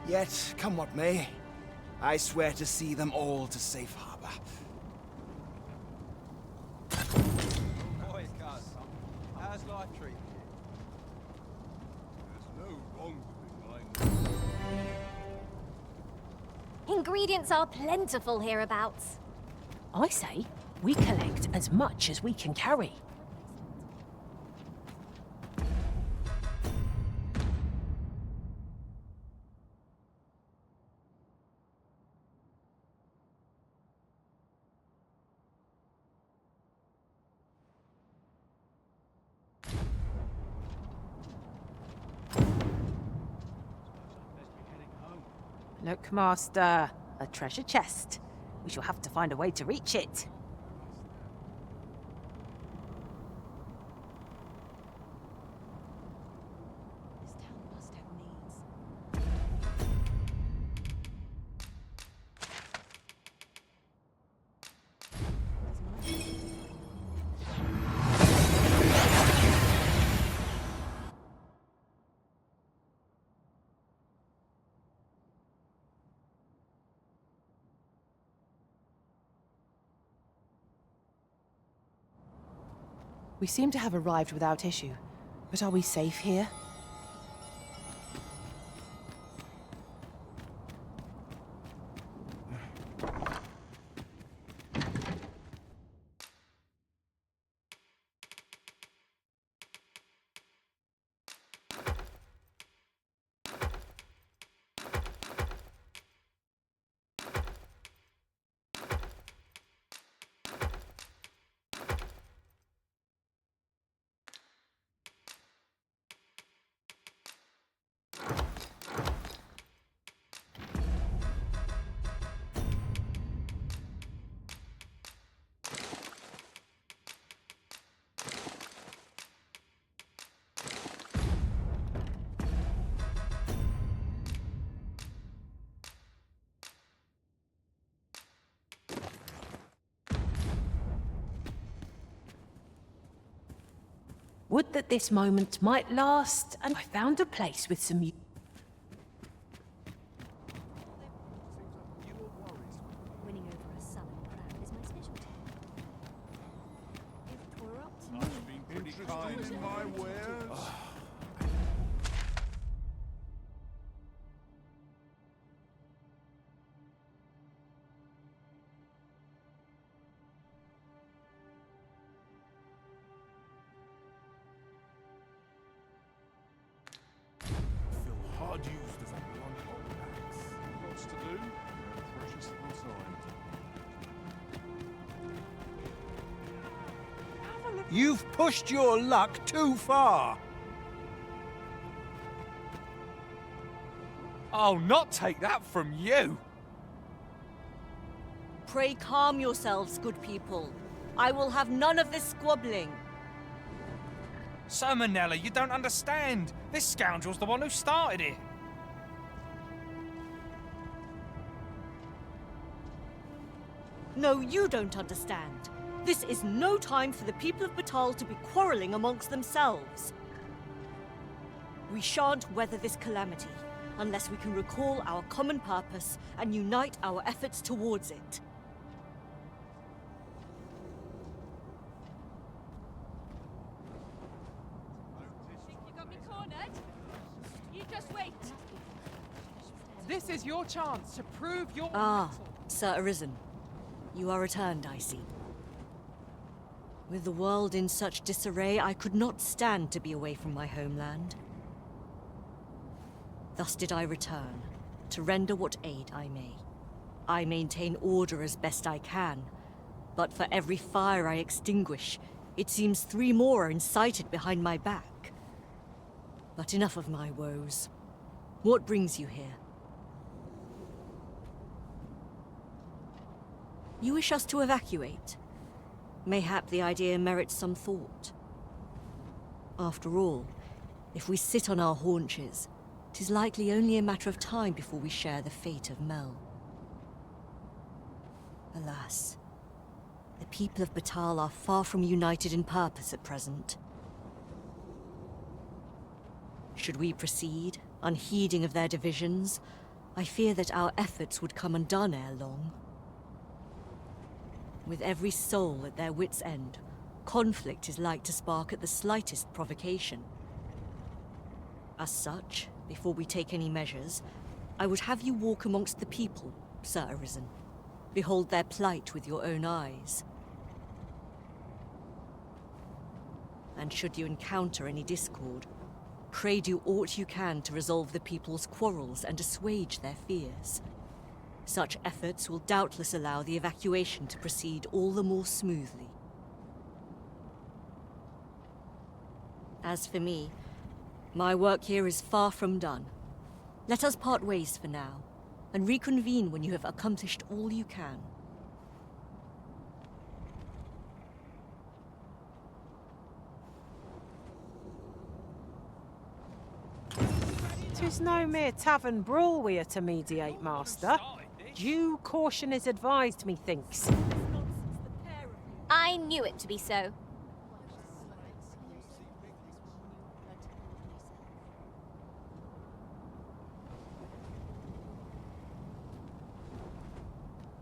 Speaker 10: Yet, come what may, I swear to see them all to safe harbor.
Speaker 3: Boy, cuz. How's life treating you?
Speaker 16: There's no wrong doing, mind.
Speaker 1: Ingredients are plentiful hereabouts.
Speaker 7: I say, we collect as much as we can carry.
Speaker 2: Look, Master, a treasure chest. We shall have to find a way to reach it.
Speaker 22: This town must have needs.
Speaker 7: We seem to have arrived without issue. But are we safe here? Would that this moment might last, and I found a place with some...
Speaker 1: Winning over a sullen crowd is my specialty. If 'twere up to me...
Speaker 16: Been pretty kind in my wares. Hard used as a blunt old axe. Lots to do, and precious little time.
Speaker 11: You've pushed your luck too far.
Speaker 18: I'll not take that from you.
Speaker 23: Pray calm yourselves, good people. I will have none of this squabbling.
Speaker 18: So, Manella, you don't understand. This scoundrel's the one who started it.
Speaker 23: No, you don't understand. This is no time for the people of Batal to be quarrelling amongst themselves. We shan't weather this calamity unless we can recall our common purpose and unite our efforts towards it.
Speaker 2: This is your chance to prove your
Speaker 23: Ah, Sir Arisen. You are returned, I see. With the world in such disarray, I could not stand to be away from my homeland. Thus did I return, to render what aid I may. I maintain order as best I can, but for every fire I extinguish, it seems 3 more are incited behind my back. But enough of my woes. What brings you here? You wish us to evacuate? Mayhap the idea merits some thought. After all, if we sit on our haunches, 'tis likely only a matter of time before we share the fate of Mel. Alas, the people of Batal are far from united in purpose at present. Should we proceed, unheeding of their divisions, I fear that our efforts would come undone ere long. With every soul at their wits' end, conflict is like to spark at the slightest provocation. As such, before we take any measures, I would have you walk amongst the people, Sir Arisen. Behold their plight with your own eyes. And should you encounter any discord, pray do aught you can to resolve the people's quarrels and assuage their fears. Such efforts will doubtless allow the evacuation to proceed all the more smoothly. As for me, my work here is far from done. Let us part ways for now, and reconvene when you have accomplished all you can.
Speaker 2: 'Tis no mere tavern brawl we are to mediate, Master. Due caution is advised, methinks.
Speaker 1: I knew it to be so.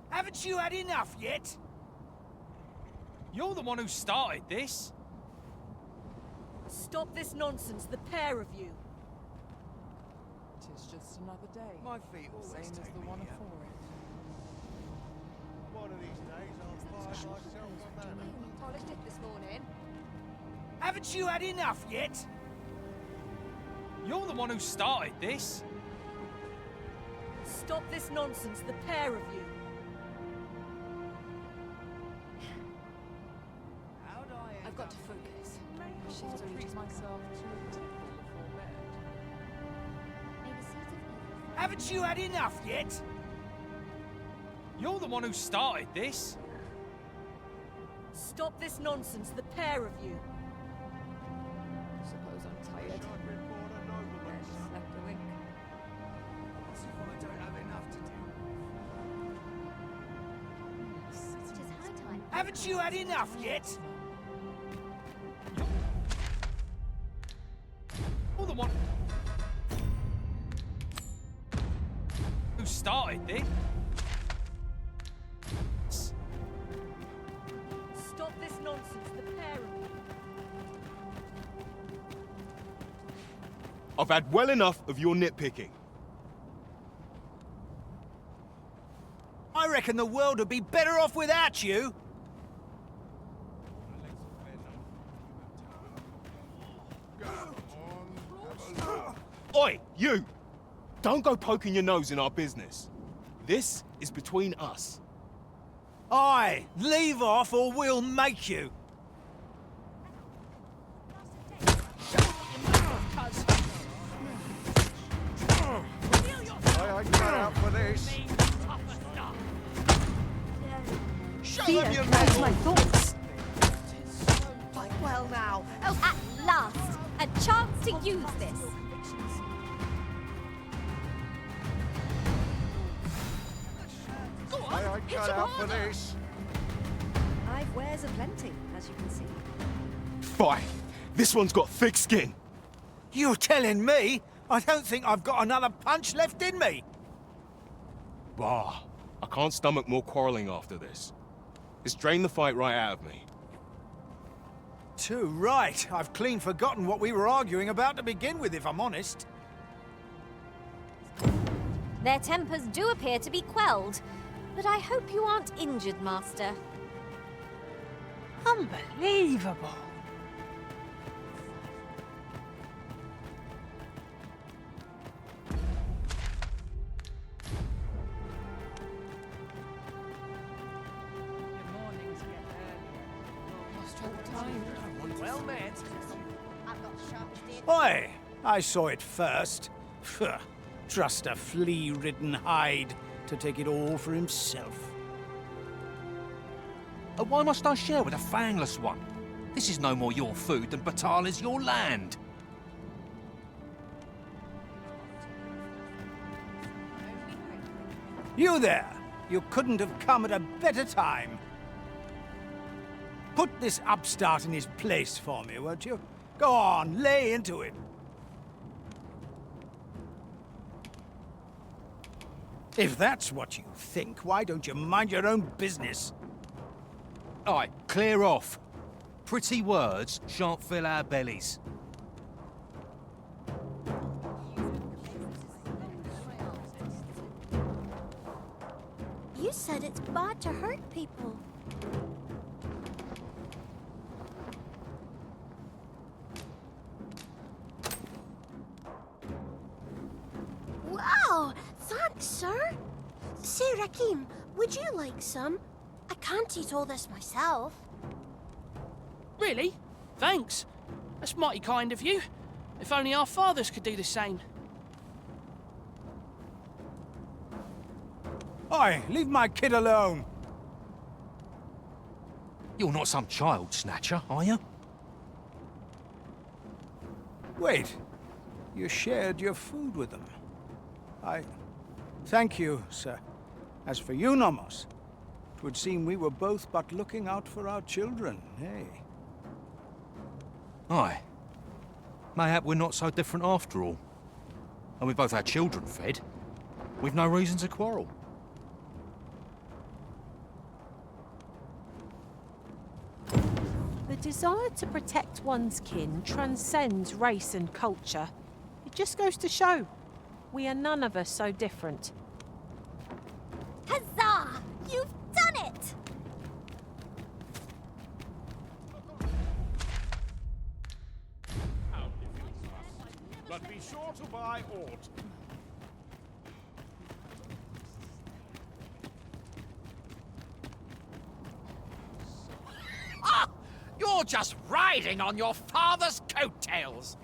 Speaker 18: Haven't you had enough yet? You're the one who started this.
Speaker 23: Stop this nonsense, the pair of you.
Speaker 17: Tis just another day.
Speaker 11: My feet
Speaker 17: Same as the one afore it.
Speaker 16: One of these days I'll find myself a manor.
Speaker 9: Polished it this morning.
Speaker 11: Haven't you had enough yet?
Speaker 18: You're the one who started this.
Speaker 23: Stop this nonsense, the pair of you.
Speaker 22: I've got to focus.
Speaker 17: I'll treat myself to a tickle before bed.
Speaker 11: Haven't you had enough yet?
Speaker 18: You're the one who started this.
Speaker 23: Stop this nonsense, the pair of you.
Speaker 9: Suppose I'm tired. Then slept a wink.
Speaker 11: As if I don't have enough to do.
Speaker 1: It is high time.
Speaker 11: Haven't you had enough yet?
Speaker 18: You're the one who started this.
Speaker 23: Stop this nonsense, the pair of you.
Speaker 12: I've had well enough of your nitpicking.
Speaker 11: I reckon the world would be better off without you.
Speaker 12: Oi, you! Don't go poking your nose in our business. This is between us.
Speaker 11: Aye, leave off or we'll make you.
Speaker 16: I cut out for this.
Speaker 1: Show them your mettle. My thoughts. Quite well now. Oh, at last, a chance to use this. Go on,
Speaker 16: I
Speaker 1: hit
Speaker 16: cut
Speaker 1: him
Speaker 16: out for
Speaker 1: harder.
Speaker 16: this.
Speaker 22: I've wares aplenty, as you can see.
Speaker 12: Fine. This one's got thick skin.
Speaker 11: You're telling me? I don't think I've got another punch left in me.
Speaker 12: Bah. I can't stomach more quarreling after this. It's drained the fight right out of me.
Speaker 11: Too right. I've clean forgotten what we were arguing about to begin with, if I'm honest.
Speaker 1: Their tempers do appear to be quelled, but I hope you aren't injured, Master.
Speaker 11: Unbelievable.
Speaker 18: Well met.
Speaker 11: Oi! I saw it first. Phew. Trust a flea-ridden hide to take it all for himself.
Speaker 13: Why must I share with a fangless one? This is no more your food than Batal is your land.
Speaker 11: You there! You couldn't have come at a better time. Put this upstart in his place for me, won't you? Go on, lay into him. If that's what you think, why don't you mind your own business?
Speaker 13: Aye, clear off. Pretty words shan't fill our bellies.
Speaker 1: You said it's bad to hurt people. Wow! Thanks, sir. Say, Rakim, would you like some? I can't eat all this myself.
Speaker 5: Really? Thanks. That's mighty kind of you. If only our fathers could do the same.
Speaker 11: Oi, leave my kid alone.
Speaker 13: You're not some child snatcher, are you?
Speaker 11: Wait, you shared your food with them. Thank you, sir. As for you, Nomos, it would seem we were both but looking out for our children, eh?
Speaker 13: Aye. Mayhap we're not so different after all. And we both had children fed. We've no reason to quarrel.
Speaker 1: But
Speaker 2: desire to protect one's kin transcends race and culture. It just goes to show, we are none of us so different.
Speaker 1: Huzzah! You've done it!
Speaker 16: But be sure to buy aught.
Speaker 4: Ah! You're just riding on your father's coattails!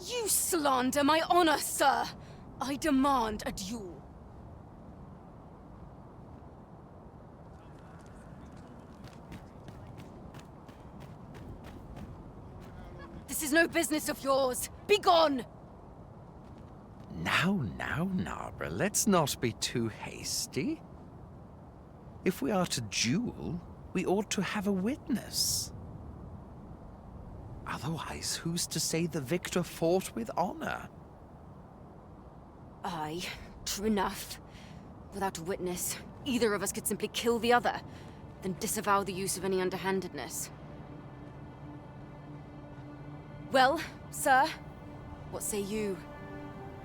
Speaker 9: You slander my honor, sir! I demand a duel. This is no business of yours! Begone!
Speaker 20: Now, Arbor, let's not be too hasty. If we are to duel, we ought to have a witness. Otherwise, who's to say the victor fought with honor?
Speaker 9: Aye, true enough. Without a witness, either of us could simply kill the other, then disavow the use of any underhandedness. Well, sir, what say you?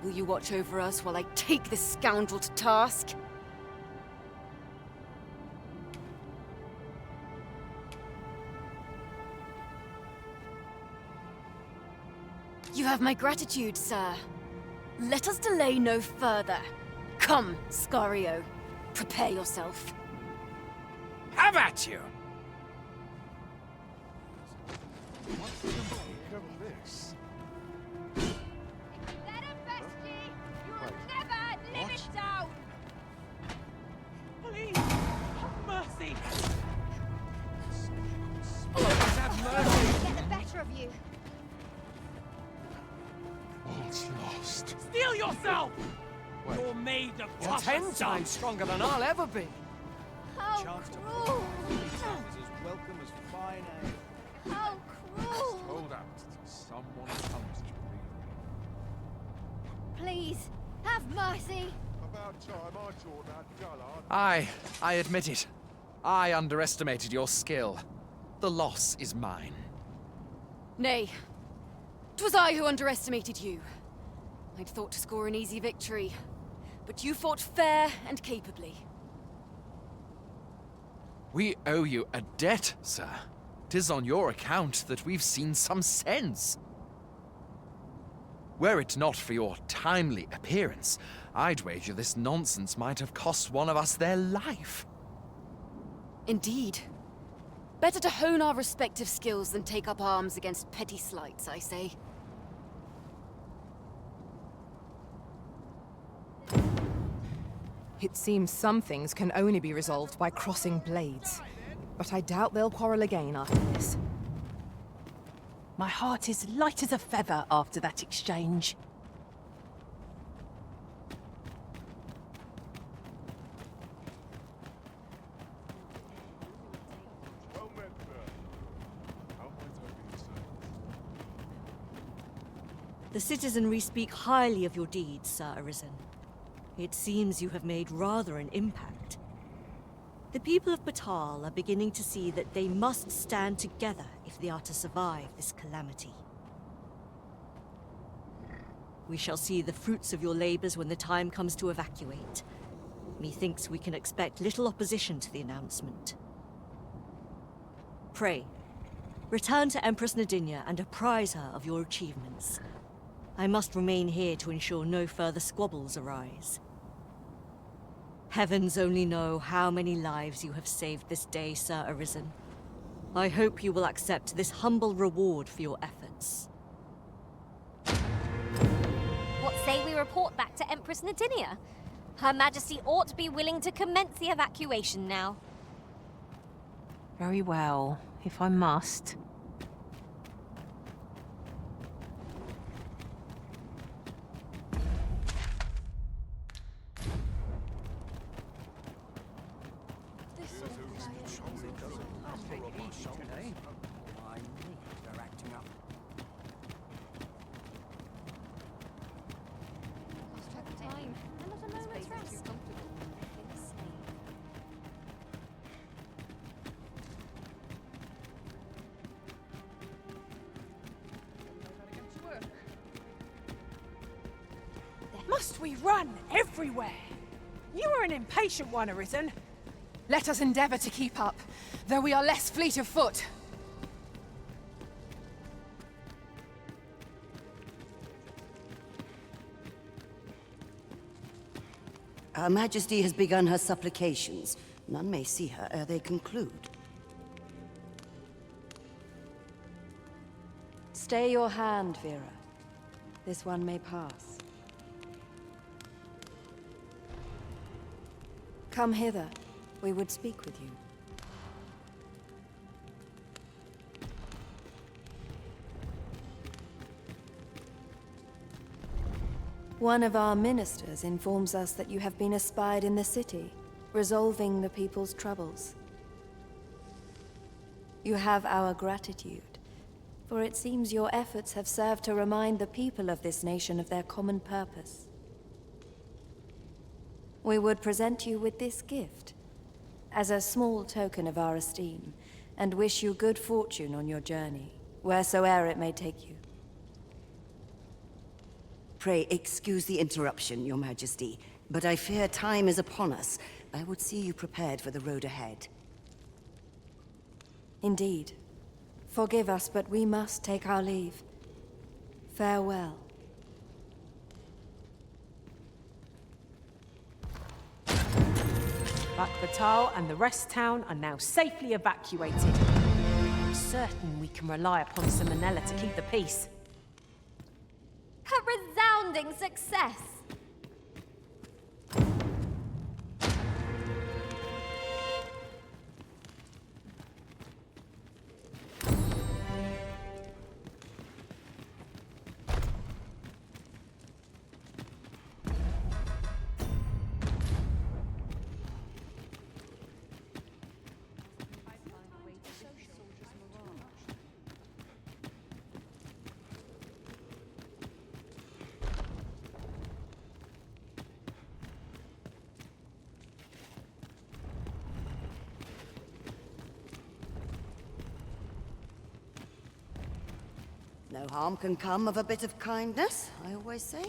Speaker 9: Will you watch over us while I take this scoundrel to task? You have my gratitude, sir. Let us delay no further. Come, Scario. Prepare yourself.
Speaker 4: Have at you!
Speaker 16: What's the make of this?
Speaker 1: Let him best ye! You'll never live it down!
Speaker 2: Please, have mercy!
Speaker 4: Have mercy!
Speaker 1: Get the better of you.
Speaker 16: All's lost.
Speaker 18: Steel yourself! You're made of
Speaker 4: You're
Speaker 18: tougher
Speaker 4: 10
Speaker 18: stuff.
Speaker 4: times stronger than I'll ever be.
Speaker 1: How
Speaker 14: Chance to
Speaker 1: cruel!
Speaker 14: is as welcome as fine ale.
Speaker 1: How cruel!
Speaker 6: Hold out till someone comes to relieve me.
Speaker 1: Please, have mercy!
Speaker 16: About time I taught that dullard.
Speaker 21: I admit it. I underestimated your skill. The loss is mine.
Speaker 9: Nay, 'twas I who underestimated you. I'd thought to score an easy victory, but you fought fair and capably.
Speaker 21: We owe you a debt, sir. 'Tis on your account that we've seen some sense. Were it not for your timely appearance, I'd wager this nonsense might have cost one of us their life.
Speaker 9: Indeed. Better to hone our respective skills than take up arms against petty slights, I say.
Speaker 22: It seems some things can only be resolved by crossing blades. But I doubt they'll quarrel again after this.
Speaker 2: My heart is light as a feather after that exchange.
Speaker 16: Well met, sir. How might I be served?
Speaker 23: The citizenry speak highly of your deeds, Sir Arisen. It seems you have made rather an impact. The people of Batal are beginning to see that they must stand together if they are to survive this calamity. We shall see the fruits of your labors when the time comes to evacuate. Methinks we can expect little opposition to the announcement. Pray, return to Empress Nadinia and apprise her of your achievements. I must remain here to ensure no further squabbles arise. Heavens only know how many lives you have saved this day, Sir Arisen. I hope you will accept this humble reward for your efforts.
Speaker 1: What say we report back to Empress Nadinia? Her Majesty ought to be willing to commence the evacuation now.
Speaker 2: Very well, if I must. must we run everywhere? You are an impatient one, Arisen.
Speaker 9: Let us endeavor to keep up, though we are less fleet of foot.
Speaker 8: Her Majesty has begun her supplications. None may see her ere they conclude.
Speaker 22: Stay your hand, Vera. This one may pass. Come hither. We would speak with you. One of our ministers informs us that you have been espied in the city, resolving the people's troubles. You have our gratitude, for it seems your efforts have served to remind the people of this nation of their common purpose. We would present you with this gift, as a small token of our esteem, and wish you good fortune on your journey, wheresoe'er it may take you.
Speaker 8: Pray excuse the interruption, Your Majesty, but I fear time is upon us. I would see you prepared for the road ahead.
Speaker 22: Indeed. Forgive us, but we must take our leave. Farewell.
Speaker 2: Batal and the rest town are now safely evacuated. I'm certain we can rely upon Simonella to keep the peace.
Speaker 1: A resounding success!
Speaker 8: No harm can come of a bit of kindness, I always say.